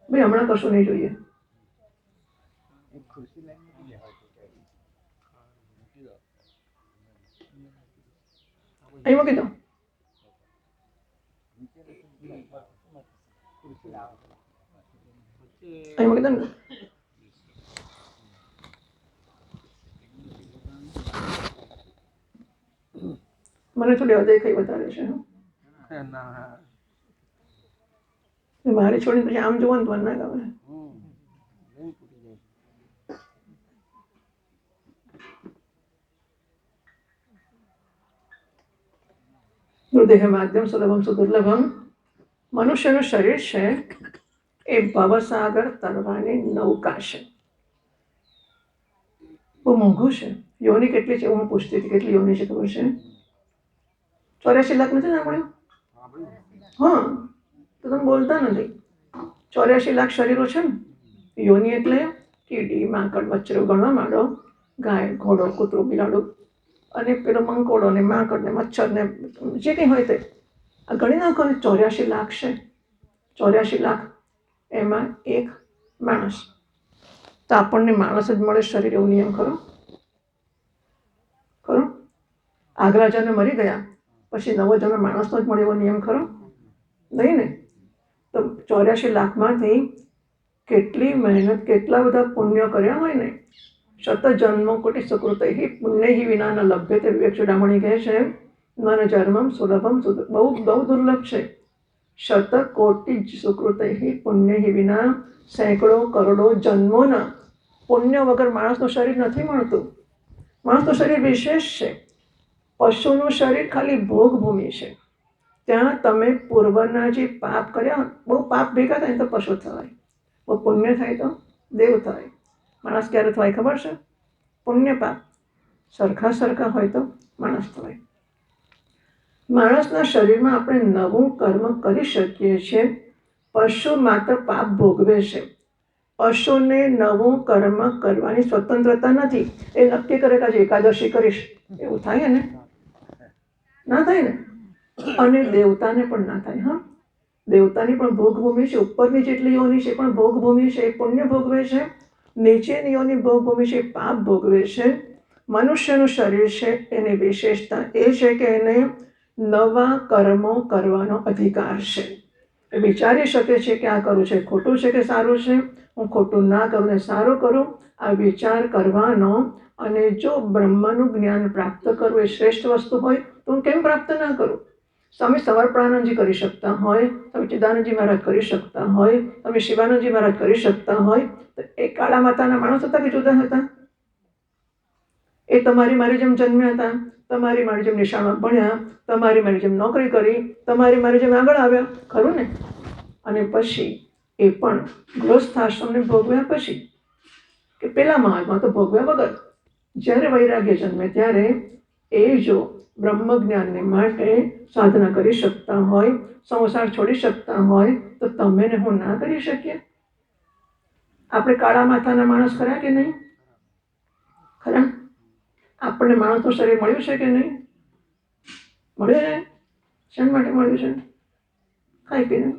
ભાઈ હમણાં કશું નહીં જોઈએ. અહીં મૂકી દો. અહીં મૂકી દો ને. મને થોડી અદેખાઈ વધારે છે. મારી છોડીને પછી આમ જોવાનું તો ના ગમે. નૃદેહ માધ્યમ સુલભમ સુદુર્લભમ, મનુષ્યનું શરીર છે એ ભવસાગર તરવાની નૌકા છે. બહુ મોંઘું છે. યોની કેટલી છે હું પૂછતી હતી, કેટલી યોની છે ખબર છે? 84 લાખ નથી સાંભળ્યું? હા, તો તમે બોલતા નથી. 84 લાખ શરીરો છે ને. યોની એટલે કીડી, માંકડ, મચ્છરો ગણવા માંડો, ગાય, ઘોડો, કૂતરો, બિલાડો અને પેલો મંકોડો ને માંકડ ને મચ્છર ને જે કંઈ હોય તે આ ગણી નાખો ને. 84 લાખ છે. 84 લાખ એમાં એક માણસ. તો આપણને માણસ જ મળે શરીર એવો નિયમ ખરો? ખરો? આગલા જન્મે મરી ગયા પછી નવો જન્મ માણસનો જ મળે એવો નિયમ ખરો? નહીં ને. તો 84 લાખમાંથી કેટલી મહેનત, કેટલા બધા પુણ્યો કર્યા હોય ને. શત જન્મો કોટી સુકૃતૈ પુણ્યૈ વિના ન લભ્યતે. વિવેક ચૂડામણી કહે છે મન જન્મમ સુલભમ બહુ દુર્લભ છે. શત કોટી સુકૃતૈ પુણ્યૈ વિના, સેંકડો કરોડો જન્મોના પુણ્ય વગર માણસનું શરીર નથી મળતું. માણસનું શરીર વિશેષ છે. પશુનું શરીર ખાલી ભોગભૂમિ છે. ત્યાં તમે પૂર્વના જે પાપ કર્યા, બહુ પાપ ભેગા થાય તો પશુ થવાય, બહુ પુણ્ય થાય તો દેવ થવાય. માણસ ક્યારે થવાય ખબર છે? પુણ્ય પાપ સરખા હોય તો માણસ થવાય. માણસના શરીરમાં આપણે નવું કર્મ કરી શકીએ છીએ. પશુ માત્ર પાપ ભોગવે છે. પશુને નવું કર્મ કરવાની સ્વતંત્રતા નથી. એ નક્કી કરે કે આજે એકાદશી કરીશ, એવું થાય ને? ના થાય ને. અને દેવતાને પણ ના થાય. હા, દેવતાની પણ ભોગભૂમિ છે. ઉપરની જેટલી યોની છે પણ ભોગભૂમિ છે, એ પુણ્ય ભોગવે છે. નીચેની યોની ભોગભૂમિ છે, પાપ ભોગવે છે. મનુષ્યનું શરીર છે, એની વિશેષતા એ છે કે એને નવા કર્મો કરવાનો અધિકાર છે. એ વિચારી શકે છે કે આ કરવું છે ખોટું છે કે સારું છે, હું ખોટું ના કરું ને સારું કરું, આ વિચાર કરવાનો. અને જો બ્રહ્મનું જ્ઞાન પ્રાપ્ત કરવું એ શ્રેષ્ઠ વસ્તુ હોય તો હું કેમ પ્રાપ્ત ના કરું? સ્વામી સવર્પણાનંદજી કરી શકતા હોય, તમે ચિદાનંદજી મહારાજ કરી શકતા હોય, તમે શિવાનંદજી મહારાજ કરી શકતા હોય, તો એ કાળા માતાના માણસ હતા કે જુદા હતા? એ તમારી મારી જેમ જન્મ્યા હતા, તમારી મારી જેમ નિશાળમાં ભણ્યા, તમારી મારી જેમ નોકરી કરી, તમારી મારી જેમ આગળ આવ્યા, ખરું ને? અને પછી એ પણ ગૃહસ્થાશ્રમને ભોગવ્યા પછી કે પેલા માર્ગમાં તો ભોગવ્યા વગર. જ્યારે વૈરાગ્ય જન્મે ત્યારે એ જો બ્રહ્મ જ્ઞાનને માટે સાધના કરી શકતા હોય, સંસાર છોડી શકતા હોય, તો તમે ને હું ના કરી શકીએ? આપણે કાળા માથાના માણસ ખરા કે નહીં? ખરા? આપણને માણસનું શરીર મળ્યું છે કે નહીં? મળ્યું ને? શા માટે મળ્યું છે? ખાઈ પીને.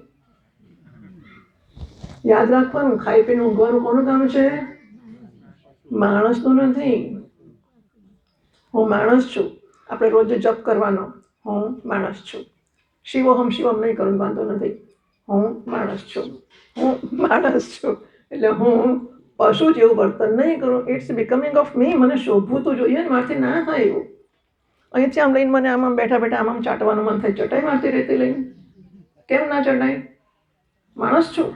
યાદ રાખવાનું, ખાઈ પીને ઊંઘવાનું કોનું કામ છે? માણસનું નથી. હું માણસ છું. આપણે રોજ જપ કરવાનો, હું માણસ છું. શિવોહમ શિવમ નહીં કરું, વાંધો નથી. હું માણસ છું. હું માણસ છું એટલે હું પશુ જેવું વર્તન નહીં કરું. It's becoming of me. મને શોભવું તો જોઈએ ને, મારથી ના થાય એવું. અહીંથી આમ લઈને મને આમ બેઠા બેઠા આમ ચાટવાનું મન થાય, ચટાઈ મારતી રહેતી લઈને. કેમ ના ચટાય? માણસ છું,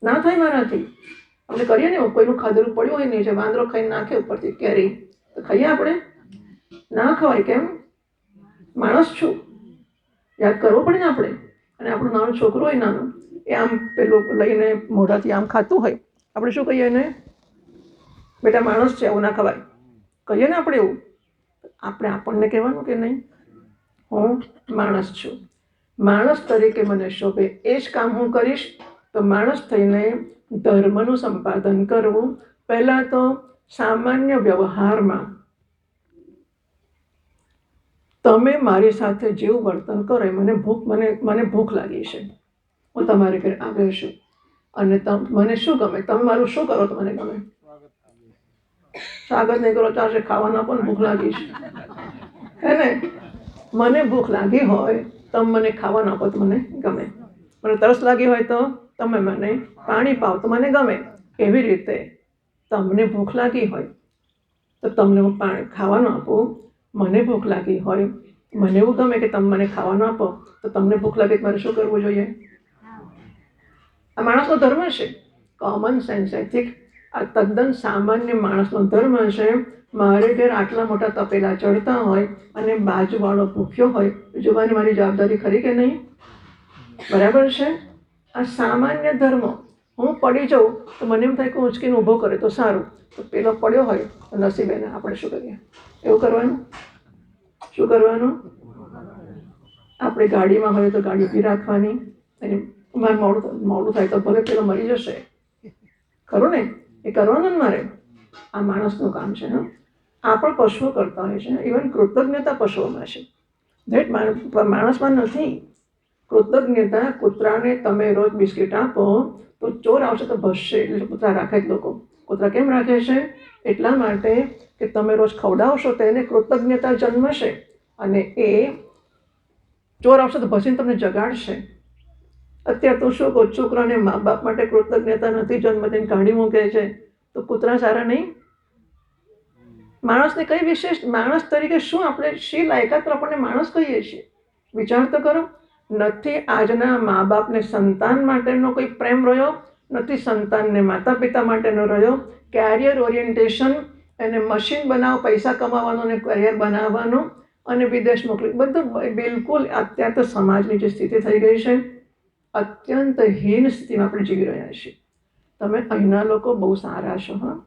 ના થાય મારાથી. આપણે કરીએ ને, કોઈનું ખાધેલું પડ્યું હોય નહીં, જે વાંદરો ખાઈને નાખે ઉપરથી કેરી, તો ખાઈએ આપણે? ના ખવાય. કેમ? માણસ છું. યાદ કરવો પડે ને આપણે. અને આપણું નાનું છોકરું હોય નાનું, એ આમ પેલું લઈને મોઢાથી આમ ખાતું હોય, આપણે શું કહીએ એને? બેટા માણસ છે, આવું ના ખવાય કહીએ ને આપણે. એવું આપણે આપણને કહેવાનું કે નહીં, હું માણસ છું. માણસ તરીકે મને શોભે એ જ કામ હું કરીશ. તો માણસ થઈને ધર્મનું સંપાદન કરવું. પહેલાં તો સામાન્ય વ્યવહારમાં તમે મારી સાથે જેવું વર્તન કરો, મને ભૂખ લાગી છે, હું તમારે ઘરે આવ્યો છું, અને મને શું ગમે, તમે મારું શું કરો તો મને ગમે? સ્વાગત નહીં કરો ચાલશે, ખાવાના પણ ભૂખ લાગી છે, હે ને? મને ભૂખ લાગી હોય તમે મને ખાવાનું આપો તો મને ગમે. મને તરસ લાગી હોય તો તમે મને પાણી પાઓ તો મને ગમે. એવી રીતે તમને ભૂખ લાગી હોય તો તમને હું ખાવાનું આપું. મને ભૂખ લાગી હોય, મને એવું ગમે કે તમે મને ખાવાનું આપો, તો તમને ભૂખ લાગે મારે શું કરવું જોઈએ? આ માણસનો ધર્મ છે, કોમન સેન્સ એથિક. આ તદ્દન સામાન્ય માણસનો ધર્મ છે. મારે ઘેર આટલા મોટા તપેલા ચડતા હોય અને બાજુવાળો ભૂખ્યો હોય, જોવાની મારી જવાબદારી ખરી કે નહીં? બરાબર છે? આ સામાન્ય ધર્મો. હું પડી જાઉં તો મને એમ થાય કે ઉંચકીને ઊભો કરે તો સારું, તો પેલો પડ્યો હોય તો નસીબે ને આપણે શું કરીએ? એવું કરવાનું. શું કરવાનું? આપણે ગાડીમાં હોય તો ગાડી ઊભી રાખવાની. અને મારે મોડું થાય તો ભલે પેલો મરી જશે, ખરું ને? એ કરવાનું ને મારે. આ માણસનું કામ છે. હા, આ પણ પશુઓ કરતા હોય છે. ઇવન કૃતજ્ઞતા પશુઓમાં છે, ધેટ માણસમાં નથી. કૃતજ્ઞતા, કૂતરાને તમે રોજ બિસ્કિટ આપો તો ચોર આવશે તો ભસશે, એટલે કૂતરા રાખે જ લોકો. કૂતરા કેમ રાખે છે? એટલા માટે કે તમે રોજ ખવડાવશો તો એને કૃતજ્ઞતા જન્મશે, અને એ ચોર આવશે તો ભસીને તમને જગાડશે. અત્યારે તો શું કહું, છોકરાને મા બાપ માટે કૃતજ્ઞતા નથી, જન્મદિન કાઢી મૂકે છે, તો કૂતરા સારા નહીં? માણસને કઈ વિશેષ, માણસ તરીકે શું આપણે શી લાયકાત આપણને માણસ કહીએ છીએ? વિચાર તો કરો. નથી આજના મા બાપને સંતાન માટેનો કોઈ પ્રેમ રહ્યો, નથી સંતાનને માતા પિતા માટેનો રહ્યો. કેરિયર ઓરિએન્ટેશન, એને મશીન બનાવો, પૈસા કમાવાનો અને કરિયર બનાવવાનો. અને વિદેશ મોકલી, બધું બિલકુલ. અત્યારે તો સમાજની જે સ્થિતિ થઈ ગઈ છે, અત્યંત હીન સ્થિતિમાં આપણે જીવી રહ્યા છીએ. તમે અહીંના લોકો બહુ સારા છો, હા,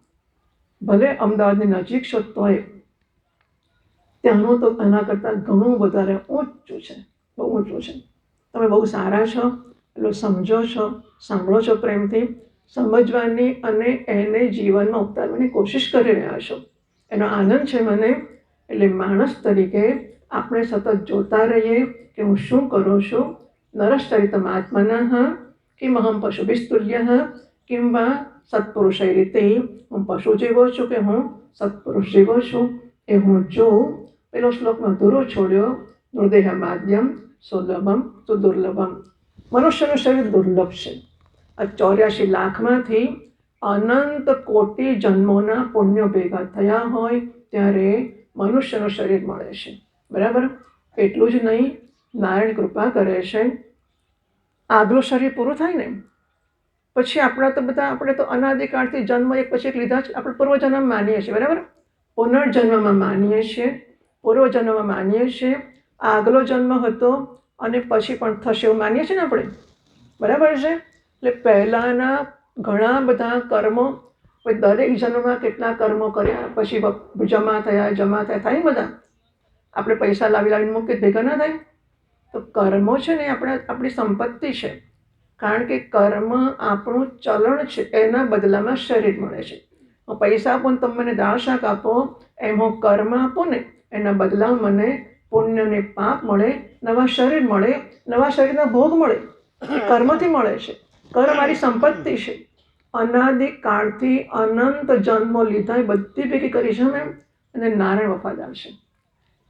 ભલે અમદાવાદની નજીક છો તોય ત્યાંનું તો એના કરતાં ઘણું વધારે ઊંચું છે, બહુ ઊંચું છે. તમે બહુ સારા છો, એટલું સમજો છો, સાંભળો છો પ્રેમથી, સમજવાની અને એને જીવનમાં ઉતારવાની કોશિશ કરી રહ્યા છો, એનો આનંદ છે મને. એટલે માણસ તરીકે આપણે સતત જોતા રહીએ કે હું શું કરું છું. નરશ્ચરિતમાત્મનઃ કિમહં પશુભિસ્તુલ્યઃ કિંવા સત્પુરુષை રીતે હું પશુ જેવો છું કે હું સત્પુરુષ જેવો છું, એ હું જોઉં. પેલો શ્લોકમાં ધૂરો છોડ્યો, મૃદેહ માધ્યમ સુલભમ સુદુર્લભમ. મનુષ્યનું શરીર દુર્લભ છે. આ 84 લાખમાંથી અનંત કોટી જન્મોના પુણ્યો ભેગા થયા હોય ત્યારે મનુષ્યનું શરીર મળે છે, બરાબર. એટલું જ નહીં, નારાયણ કૃપા કરે છે. આગલું શરીર પૂરું થાય ને પછી આપણા તો બધા, આપણે તો અનાદિકાળથી જન્મ એક પછી એક લીધા છે. આપણે પૂર્વજન્મ માનીએ છીએ, બરાબર. પુનર્જન્મમાં માનીએ છીએ, પૂર્વજન્મમાં માનીએ છીએ, આગલો જન્મ હતો અને પછી પણ થશે એવું માનીએ છીએ ને આપણે, બરાબર છે. એટલે પહેલાંના ઘણા બધા કર્મો, દરેક જન્મમાં કેટલા કર્મો કર્યા, પછી જમા થયા થાય બધા. આપણે પૈસા લાવીને મૂકીએ ભેગા ના થાય. તો કર્મો છે ને આપણી સંપત્તિ છે, કારણ કે કર્મ આપણું ચલણ છે. એના બદલામાં શરીર મળે છે. હું પૈસા આપું ને તમે મને દાળ શાક આપો, એમ હું કર્મ આપું ને એના બદલામાં મને પુણ્ય ને પાપ મળે, નવા શરીર મળે, નવા શરીરના ભોગ મળે. કર્મથી મળે છે. કર્મ મારી સંપત્તિ છે. અનાદિકાળથી અનંત જન્મો લીધા એ બધી ભેગી કરી છે મેં. અને નારાયણ વફાદાર છે.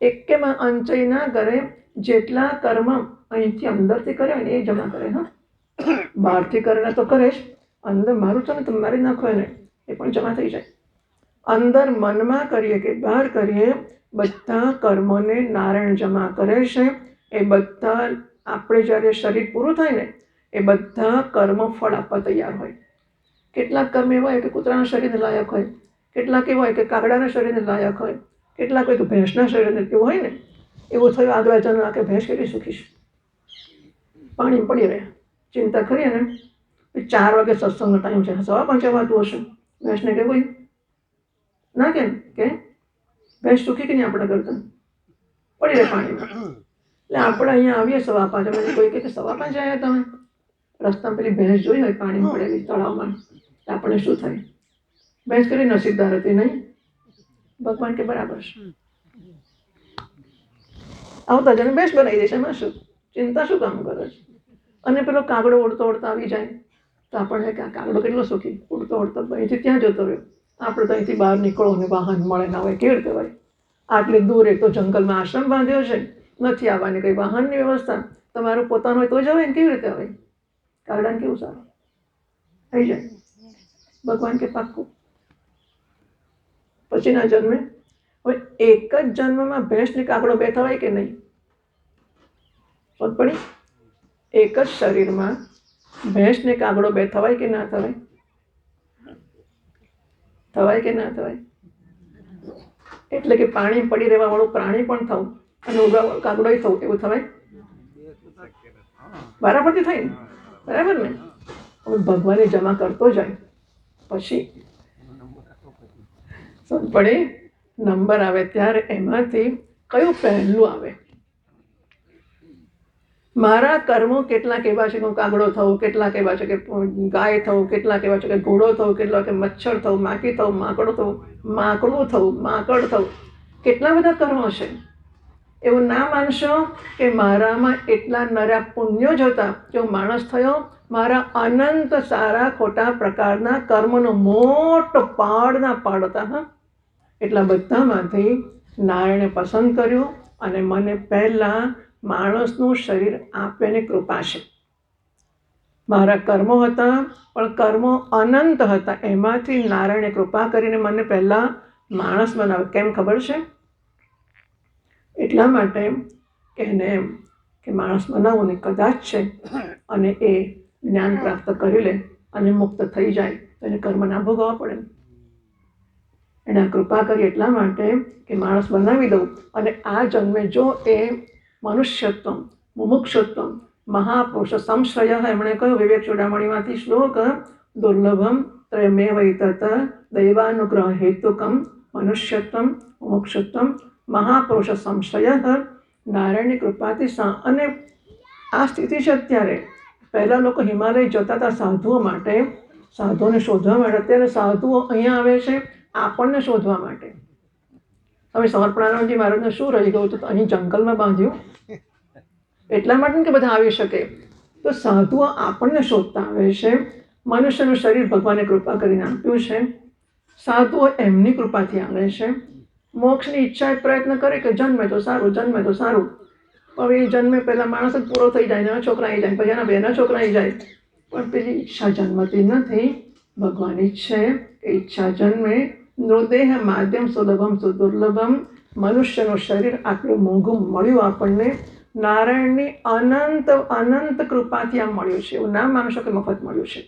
એકેમાં અંચય ના કરે. જેટલા કર્મ અહીંથી અંદરથી કરે ને એ જમા કરે, હા, બહારથી કરે તો કરે જ. અંદર મારું છે ને તમે મારી નાખો એને, એ પણ જમા થઈ જાય. અંદર મનમાં કરીએ કે બહાર કરીએ, બધા કર્મોને નારાયણ જમા કરે છે. એ બધા આપણે જ્યારે શરીર પૂરું થાય ને એ બધા કર્મો ફળ આપવા તૈયાર હોય. કેટલાક કર્મ એવા હોય કે કૂતરાના શરીરને લાયક હોય, કેટલાક એવા હોય કે કાગડાના શરીરને લાયક હોય, કેટલાક હોય કે ભેંસના શરીરને એવું હોય ને. એવું થયું આગલા જન્મ કે ભેંસ કેટલી સુખી છે, પાણી પડી રહે, ચિંતા કરીએ ને. 4 વાગે સત્સંગનો ટાઈમ છે, 5:15 વાગતું હશે, ભેંસને કે કોઈ ના કેમ કે ભેંસ સુખી કે નહીં આપણા કરતા, પડી રહે પાણીમાં. એટલે આપણે અહીંયા આવીએ 5:15, મને કોઈ કહે કે 5:15 આવ્યા તમે, રસ્તામાં પેલી ભેંસ જોઈ હોય પાણીમાં પડેલી તળાવમાં, આપણે શું થાય? ભેંસ કરી નસીબદાર હતી નહીં? ભગવાન કે બરાબર છે, આવતા જને ભેંસ બનાવી દેશે, એમાં શું ચિંતા શું કામ કરે છે? અને પેલો કાગડો ઉડતો ઉડતો આવી જાય તો આપણને કે આ કાગડો કેટલો સુખી, ઉડતો ઉડતો અહીંથી ત્યાં જતો રહ્યો. આપણે તો અહીંથી બહાર નીકળો ને વાહન મળે ના હોય, કેવી રીતે હોય? આટલી દૂર એક તો જંગલમાં આશ્રમ બાંધ્યો છે, નથી આવવાની કંઈ વાહનની વ્યવસ્થા, તમારું પોતાનું હોય તો જવાય ને, કેવી રીતે આવે? કાગડાને કેવું સારું થઈ જાય. ભગવાન કે પાક્કું. પછીના જન્મે હવે એક જ જન્મમાં ભેંસ ને કાગડો બે થવાય કે નહીં? પડી એક જ શરીરમાં ભેંસ ને કાગડો બે થવાય કે ના થવાય? થવાય કે ના થવાય? એટલે કે પાણી પડી રહેવા વાળું પ્રાણી પણ થવું અને ઉડવા કાગડો થવું, એવું થવાય? બરાબરથી થાય ને, બરાબર ને? હવે ભગવાને જમા કરતો જાય પછી પડે નંબર આવે ત્યારે એમાંથી કયું પહેલું આવે? મારા કર્મો કેટલાક એવા છે કે હું કાગડો થવું, કેટલાક એવા છે કે ગાય થવું, કેટલાક એવા છે કે ઘોડો થવું, કેટલાક કે મચ્છર થવું, માખી થવું, માકડો થવું, માકડું થવું, માકડ થવું. કેટલા બધા કર્મો છે. એવું ના માનશો કે મારામાં એટલા નર્યા પુણ્યો જ હતા કે હું માણસ થયો. મારા અનંત સારા ખોટા પ્રકારના કર્મનો મોટો પાડના પાડ હતા, હા. એટલા બધામાંથી નારાયણે પસંદ કર્યું અને મને પહેલાં માણસનું શરીર આપવાની કૃપા છે. મારા કર્મો હતા પણ કર્મો અનંત હતા, એમાંથી નારાયણે કૃપા કરીને મને પહેલાં માણસ બનાવ્યો. કેમ ખબર છે? એટલા માટે કે એને એમ કે માણસ બનાવવું ને કદાચ છે અને એ જ્ઞાન પ્રાપ્ત કરી લે અને મુક્ત થઈ જાય તો એને કર્મ ના ભોગવવા પડે. એને આ કૃપા કરી એટલા માટે કે માણસ બનાવી દઉં અને આ જન્મે જો એ મનુષ્યત્વમ મુમુક્ષુત્વમ મહાપુરુષ સંશ્રય એમણે કહ્યું વિવેક ચૂડામણીમાંથી શ્લોક દુર્લભમ ત્રયમે વૈતત દૈવાનુગ્રહ હેતુકમ મનુષ્યત્વમ મુમુક્ષુત્વમ મહાપુરુષ સંશ્રય નારાયણની કૃપાથી અને આ સ્થિતિ છે અત્યારે. પહેલાં લોકો હિમાલય જતા હતા સાધુઓ માટે, સાધુઓને શોધવા માટે. અત્યારે સાધુઓ અહીંયા આવે છે આપણને શોધવા માટે. હવે સમર્પણાનંદજી મહારાજને શું રહી ગયું હતું? અહીં જંગલમાં બાંધ્યું એટલા માટે કે બધા આવી શકે. તો સાધુઓ આપણને શોધતા આવે છે. મનુષ્યનું શરીર ભગવાને કૃપા કરીને આપ્યું છે. સાધુઓ એમની કૃપાથી આવે છે. મોક્ષની ઈચ્છા એ પ્રયત્ન કરે કે જન્મે તો સારું, જન્મે તો સારું. હવે એ જન્મે પહેલાં માણસ જ પૂરો થઈ જાય, એના છોકરા આવી જાય, પછી એના બેના છોકરા આવી જાય. પણ પેલી ઈચ્છા જન્મતી નથી. ભગવાન ઈચ્છે કે ઈચ્છા જન્મે. નૃદેહ માધ્યમ સુલભમ સુદુર્લભમ. મનુષ્યનું શરીર આટલું મોંઘું મળ્યું આપણને. નારાયણની અનંત અનંત કૃપાથી આમ મળ્યું છે. એવું ના માનશો કે મફત મળ્યું છે.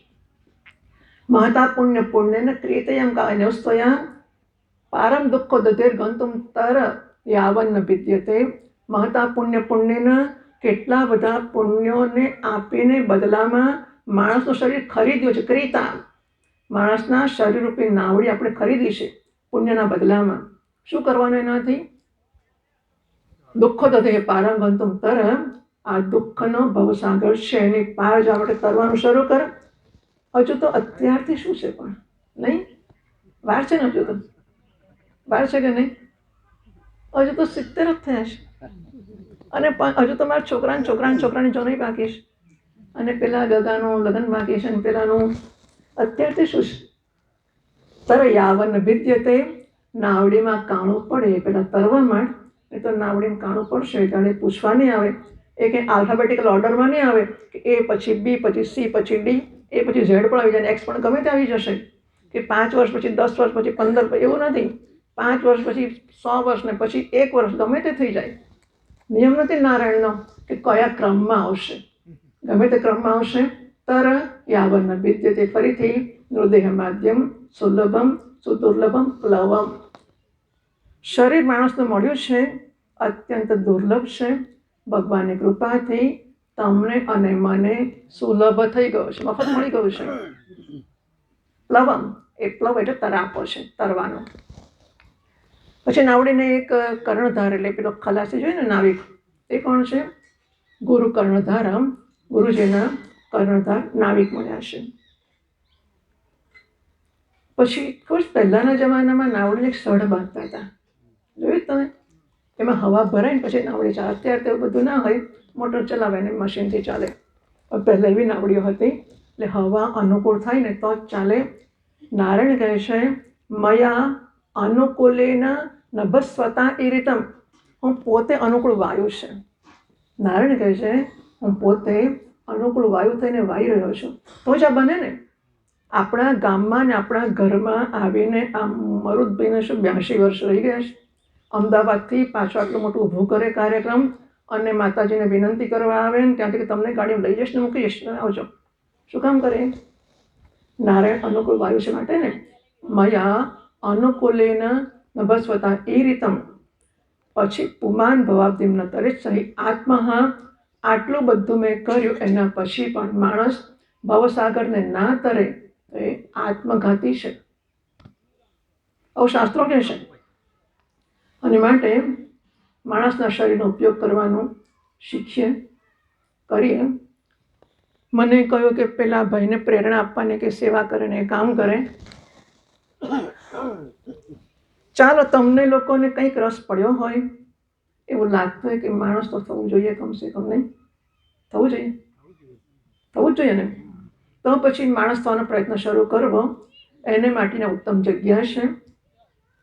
મહતા પુણ્ય પુણ્યને ક્રિયતયમ કાન્યસ્તયા પારમ દુઃખો દધેર ગંતુમ તર યાવન વિદ્યતે. મહતા પુણ્ય પુણ્યના કેટલા બધા પુણ્યોને આપીને બદલામાં માણસનું શરીર ખરીદ્યું છે. ક્રિતા માણસના શરીરરૂપી નાવડી આપણે ખરીદી છે પુણ્યના બદલામાં. શું કરવાનું એનાથી? દુઃખો દધે પારમ ગંતુમ તર. આ દુઃખનો ભવસાગર છે એની પાર જવા માટે તરવાનું શરૂ કર. હજુ તો અત્યારથી શું છે પણ નહીં? વાર છે ને? હજુ તો વાર છે કે નહીં? હજુ તો 70 જ થયા છે અને હજુ તો મારા છોકરાની જોનાઈ બાકી છે અને પેલા ગગાનું લગ્ન બાકી છે અને પેલાનું. અત્યારથી શું છે? તર યાવન વિદ્યતે. નાવડીમાં કાણું પડે પેલા તરવા માંડ. એ તો નાવડીમાં કાણું પડશે ત્યારે પૂછવા નહીં આવે. એ કંઈ આલ્ફાબેટિકલ ઓર્ડરમાં નહીં આવે કે એ પછી બી પછી સી પછી ડી એ પછી ઝેડ પણ આવી જાય, એક્સ પણ ગમે તે આવી જશે કે 5 વર્ષ પછી 10 વર્ષ પછી 15. એવું નથી. 5 વર્ષ પછી 100 વર્ષ ને પછી 1 વર્ષ ગમે તે થઈ જાય. નિયમ નથી નારાયણનો કે કયા ક્રમમાં આવશે. ગમે તે ક્રમમાં આવશે. તર યાવન વિદ્યતે. ફરીથી નૃદેહ માધ્યમ સુલભમ સુદુર્લભમ પ્લવમ. શરીર માણસનું મળ્યું છે અત્યંત દુર્લભ છે. ભગવાનની કૃપાથી તમને અને મને સુલભ થઈ ગયો છે, મફત મળી ગયું છે. પ્લવમ એ પ્લવ એટલે તરાપો છે, તરવાનો. પછી નાવડીને એક કર્ણધાર એટલે પેલો ખલાસી જોઈએ ને નાવિક, એ કોણ છે? ગુરુ કર્ણધારમ. ગુરુજીના કર્ણધાર નાવિક મળ્યા છે. પછી ખુશ પહેલાંના જમાનામાં નાવડીને એક સઢ બાંધતા હતા, જોયું તમે? એમાં હવા ભરાય ને પછી નાવડી ચાલે. અત્યારે તો બધું ના હોય, મોટર ચલાવે ને મશીનથી ચાલે. પણ પહેલાં એવી નાવડીઓ હતી એટલે હવા અનુકૂળ થાય ને તો જ ચાલે. નારાયણ કહે છે મયા અનુકૂલેના નભસ્વતા એ રીતમ. હું પોતે અનુકૂળ વાયુ છે. નારાયણ કહે છે હું પોતે અનુકૂળ વાયુ થઈને વાઈ રહ્યો છું. તો જ આ બને ને. આપણા ગામમાં ને આપણા ઘરમાં આવીને આ મરુદભાઈને શું 82 વર્ષ રહી ગયા છે. અમદાવાદથી પાછું આટલું મોટું ઊભું કરે કાર્યક્રમ અને માતાજીને વિનંતી કરવા આવે ને ત્યાંથી કે તમને ગાડીમાં લઈ જઈશ ને મૂકી જઈશ, આવજો. શું કામ કરે? નારાયણ અનુકૂળ વાયુ છે માટે ને. મયા અનુકૂલેન નભસ્વતા એ રીતમ. પછી પુમાન ભવાબ્દિમ ન તરે સહી આત્મા. આટલું બધું મેં કર્યું એના પછી પણ માણસ ભવસાગરને ના તરે તો એ આત્મઘાતી છે, આવું શાસ્ત્રો કહે છે. અને માટે માણસના શરીરનો ઉપયોગ કરવાનું શીખીએ, કરીએ. મને કહ્યું કે પેલા ભાઈને પ્રેરણા આપવાની કે સેવા કરે ને એ કામ કરે. ચાલો તમને લોકોને કંઈક રસ પડ્યો હોય, એવું લાગતું હોય કે માણસ તો થવું જોઈએ કમસે કમ, નહીં થવું જોઈએ? થવું જ જોઈએ ને. તો પછી માણસ થવાનો પ્રયત્ન શરૂ કરવો. એને માટેની ઉત્તમ જગ્યા છે.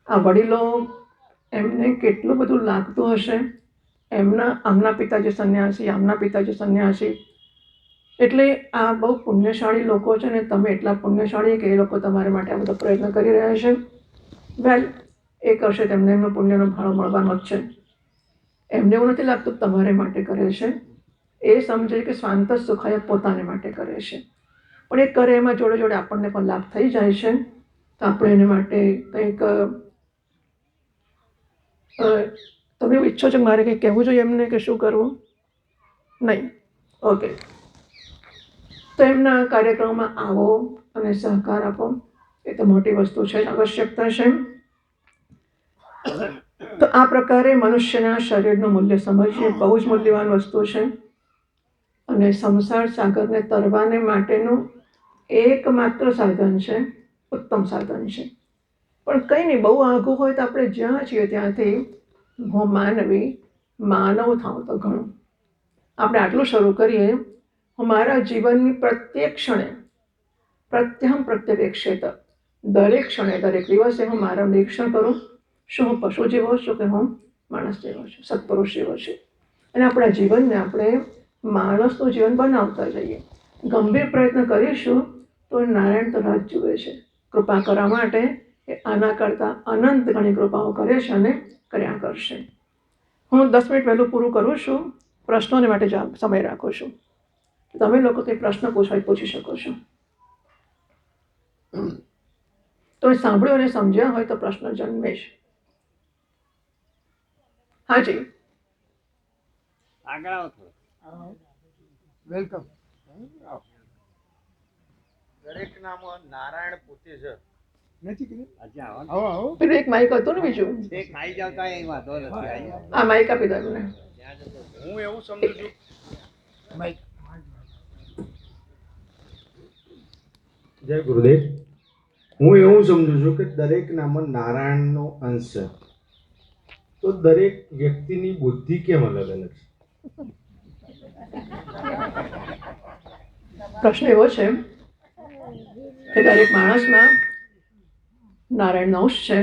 આ વડીલો એમને કેટલું બધું લાગતું હશે. આમના પિતાજી સંન્યાસી, આમના પિતાજી સંન્યાસી. એટલે આ બહુ પુણ્યશાળી લોકો છે ને તમે એટલા પુણ્યશાળી કે એ લોકો તમારા માટે આ બધો પ્રયત્ન કરી રહ્યા છે. વેલ, એ કરશે તેમને એમનો પુણ્યનો ભાળો મળવાનો જ છે. એમને એવું નથી લાગતું તમારે માટે કરે છે. એ સમજે કે સ્વાંત સુખાય પોતાને માટે કરે છે. પણ એ કરે એમાં જોડે જોડે આપણને પણ લાભ થઈ જાય છે. તો આપણે એને માટે કંઈક તમે એવું ઈચ્છો છો કે મારે કંઈ કહેવું જોઈએ એમને કે શું કરવું? નહીં. ઓકે, તો એમના કાર્યક્રમમાં આવો અને સહકાર આપો, એ તો મોટી વસ્તુ છે, આવશ્યકતા છે. તો આ પ્રકારે મનુષ્યના શરીરનું મૂલ્ય સમજવું બહુ જ મૂલ્યવાન વસ્તુ છે. અને સંસાર સાગરને તરવાને માટેનું એકમાત્ર સાધન છે, ઉત્તમ સાધન છે. પણ કંઈ નહીં, બહુ આઘું હોય તો આપણે જ્યાં છીએ ત્યાંથી હું માનવી માનવ થાવ તો ઘણું. આપણે આટલું શરૂ કરીએ. હું મારા જીવનની પ્રત્યેક ક્ષણે પ્રત્યહમ પ્રત્યવેક્ષેત, દરેક ક્ષણે દરેક દિવસે હું મારું નિરીક્ષણ કરું. શું હું પશુ જેવો છું કે હું માણસ જેવો છું, સત્પુરુષ જેવો છું? અને આપણા જીવનને આપણે માણસનું જીવન બનાવતા જઈએ. ગંભીર પ્રયત્ન કરીશું તો નારાયણ તો રાહ જુએ છે કૃપા કરવા માટે. એ આના કરતાં અનંત ઘણી કૃપાઓ કરે છે અને કર્યા કરશે. હું 10 મિનિટ વહેલું પૂરું કરું છું. પ્રશ્નોને માટે સમય રાખું છું. તમે લોકો કંઈ પ્રશ્ન પૂછી શકો છો. તમે સાંભળ્યું અને સમજ્યા હોય તો પ્રશ્ન જન્મે છે. હાજી, આગળ આવો થોડો. વેલકમ. દરેક નામ નારાયણ પોતે છે. નથી કીધું? આજે આવો ને. આવો આવો. પેલું એક માઇક હતું ને બીજું, તે ખાઈ જાવ તો એ વાંધો નથી. આઈ જાઓ. આ માઇક આપી દો એમને. ત્યાં જતો. હું એવું સમજુ છું. માઈક. જય ગુરુદેવ. હું એવું સમજુ છું કે દરેક નામમાં નારાયણનો અંશ છે. તો દરેક વ્યક્તિની બુદ્ધિ કેમ અલગ અલગ છે? પ્રશ્ન એવો છે કે દરેક માણસમાં નારાયણનો અંશ છે.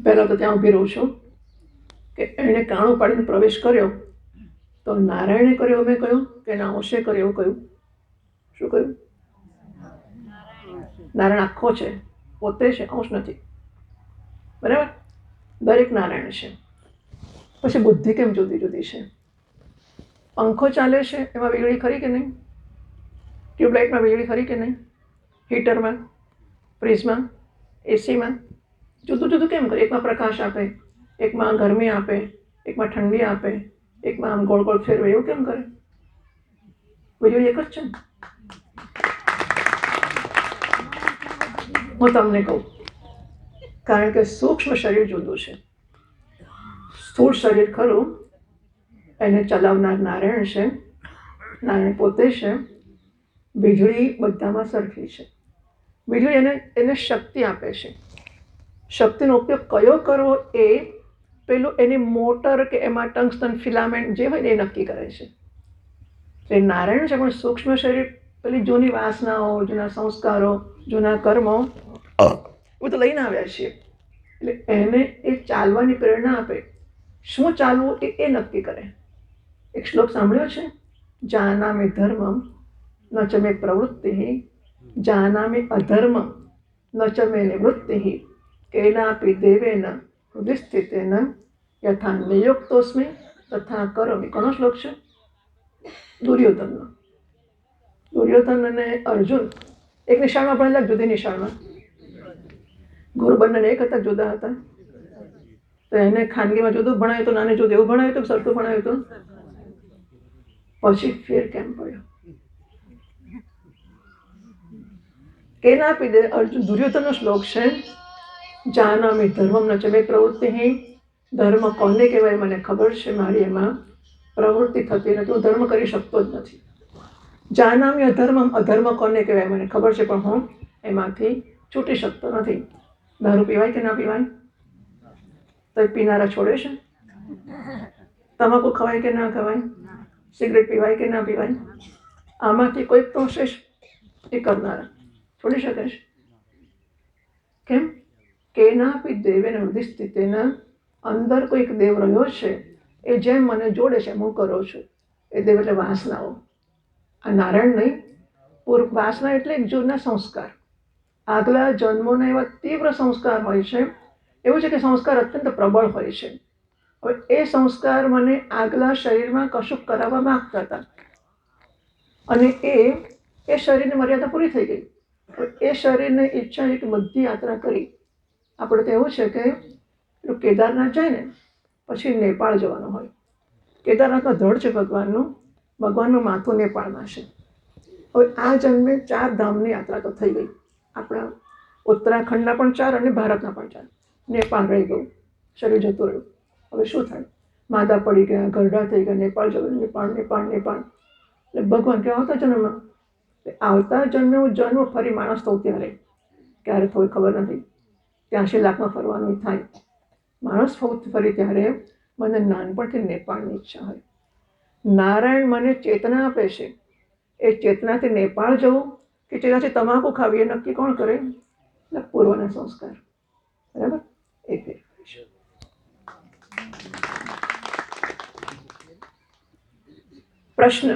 પહેલાં તો ત્યાં ઊભી રહું છું કે એણે કાણું પાડીને પ્રવેશ કર્યો તો નારાયણે કર્યો મેં કહ્યું કે એના અંશે કર્યો એવું કહ્યું? શું કહ્યું? નારાયણ આખો છે, પોતે છે, અંશ નથી. બરાબર? દરેક નારાયણ છે. પછી બુદ્ધિ કેમ જુદી જુદી છે? પંખો ચાલે છે એમાં વીજળી ખરી કે નહીં? ટ્યુબલાઇટમાં વીજળી ખરી કે નહીં? હીટરમાં, ફ્રીજમાં, એસીમાં જુદું જુદું કેમ કરે? એકમાં પ્રકાશ આપે, એકમાં ગરમી આપે, એકમાં ઠંડી આપે, એકમાં આમ ગોળ ગોળ ફેરવે, એવું કેમ કરે? વીજળી એક જ છે ને. હું તમને કહું, કારણ કે સૂક્ષ્મ શરીર જુદું છે. સ્થૂળ શરીર ખરું, એને ચલાવનાર નારાયણ છે, નારાયણ પોતે છે. વીજળી બધામાં સરખી છે. વીજળી એને શક્તિ આપે છે. શક્તિનો ઉપયોગ કયો કરવો એ પેલું એની મોટર કે એમાં ટંગસ્ટન ફિલામેન્ટ જે હોય ને એ નક્કી કરે છે. એ નારાયણ છે, પણ સૂક્ષ્મ શરીર પેલી જૂની વાસનાઓ, જૂના સંસ્કારો, જૂના કર્મો બધું લઈને આવ્યા છીએ. એટલે એને એ ચાલવાની પ્રેરણા આપે. શું ચાલવું એ નક્કી કરે. એક શ્લોક સાંભળ્યો છે, જાનામિ ધર્મમ ન ચ મે પ્રવૃત્તિ જાનામિ અધર્મમ ન ચ મે નિવૃત્તિ કેનાપી દેવેન હૃદય સ્થિતેન યથા નિયુક્તોસ્મિ તથા કરોમિ. કોનો શ્લોક છે? દુર્યોધનનો. દુર્યોધન અને અર્જુન એક નિશાળમાં ભણેલા, જુદી નિશાળમાં. ગુરુ બંને એક હતા, જુદા હતા. તો એને ખાનગીમાં જુદું ભણાયું તો નાને જુદું એવું ભણાયું તો સરખું ભણાયું તો પછી ફેર કેમ પડ્યો? કેના પીડે અર્જુન દુર્યોધનનો શ્લોક છે, જાનામિ ધર્મમ ન ચ મે પ્રવૃત્તિ. ધર્મ કોને કહેવાય મને ખબર છે, મારી એમાં પ્રવૃત્તિ થતી નથી, હું ધર્મ કરી શકતો જ નથી. જાનામિ અધર્મમ, અધર્મ કોને કહેવાય મને ખબર છે, પણ હું એમાંથી છૂટી શકતો નથી. દારૂ પીવાય કે ના પીવાય? તો પીનારા છોડે છે? તમાકુ ખવાય કે ના ખવાય? સિગરેટ પીવાય કે ના પીવાય? આમાંથી કોઈ પ્રોસેસ એ કરનારા છોડી શકે છે? કેમ? કેનાપી દેવેન હૃદય સ્થિતેના, અંદર કોઈક દેવ રહ્યો છે, એ જેમ મને જોડે છે હું કરું છું. એ દેવ એટલે વાસનાઓ. આ નારાયણ નહીં, વાસના એટલે એક જૂના સંસ્કાર, આગલા જન્મોના એવા તીવ્ર સંસ્કાર હોય છે. એવું છે કે સંસ્કાર અત્યંત પ્રબળ હોય છે. હવે એ સંસ્કાર મને આગલા શરીરમાં કશુંક કરાવવા માંગતા હતા અને એ શરીરની મર્યાદા પૂરી થઈ ગઈ. એ શરીરને ઈચ્છા એક બધી યાત્રા કરી. આપણે તો એવું છે કે પેલું કેદારનાથ જાય ને પછી નેપાળ જવાનું હોય. કેદારનાથનો ધડ છે ભગવાનનું માથું નેપાળમાં છે. હવે આ જન્મે 4 ધામની યાત્રા તો થઈ ગઈ. આપણા ઉત્તરાખંડના પણ 4 અને ભારતના પણ 4. નેપાળ રહી ગયું, શરીર જતું રહ્યું. હવે શું થાય? માંદા પડી ગયા, ઘરડા થઈ ગયા, નેપાળ જવું, નેપાળ નેપાળ નેપાળ. એટલે ભગવાન કે આવતા જન્મમાં, આવતા જન્મે હું જન્મ ફરી માણસ થઉં ત્યારે ક્યારે થોડી ખબર નથી. 83 લાખમાં ફરવાનું થાય. માણસ થવું ફરી ત્યારે મને નાનપણથી નેપાળની ઈચ્છા હોય. નારાયણ મને ચેતના આપે છે. એ ચેતનાથી નેપાળ જવું કે ચેતનાથી તમાકુ ખાવી એ નક્કી કોણ કરે? એટલે પૂર્વના સંસ્કાર. બરાબર? એ ફેર કરીશું. પ્રશ્ન?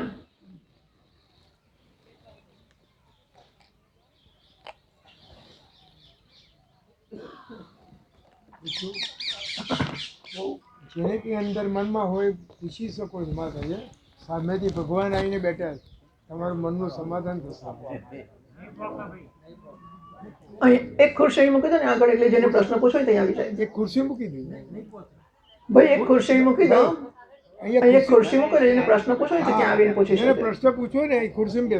જેને કંઈ અંદર મનમાં હોય પૂછી શકો છો માતાજી. સામેથી ભગવાન આવીને બેઠા છે. તમારું મનનું સમાધાન થશે. અહીં એક ખુરશી મૂકી દો ને આગળ, એટલે જેને પ્રશ્ન પૂછો હોય ત્યાં આવી જાય. એક ખુરશી મૂકી દઈએ. ભાઈ એક ખુરશી મૂકી દો. અહીં એક ખુરશી મૂકો, જેને પ્રશ્ન પૂછો હોય તો ત્યાં આવીને પૂછી જેને શકે. પ્રશ્ન પૂછ્યો ને એ ખુરશીમાં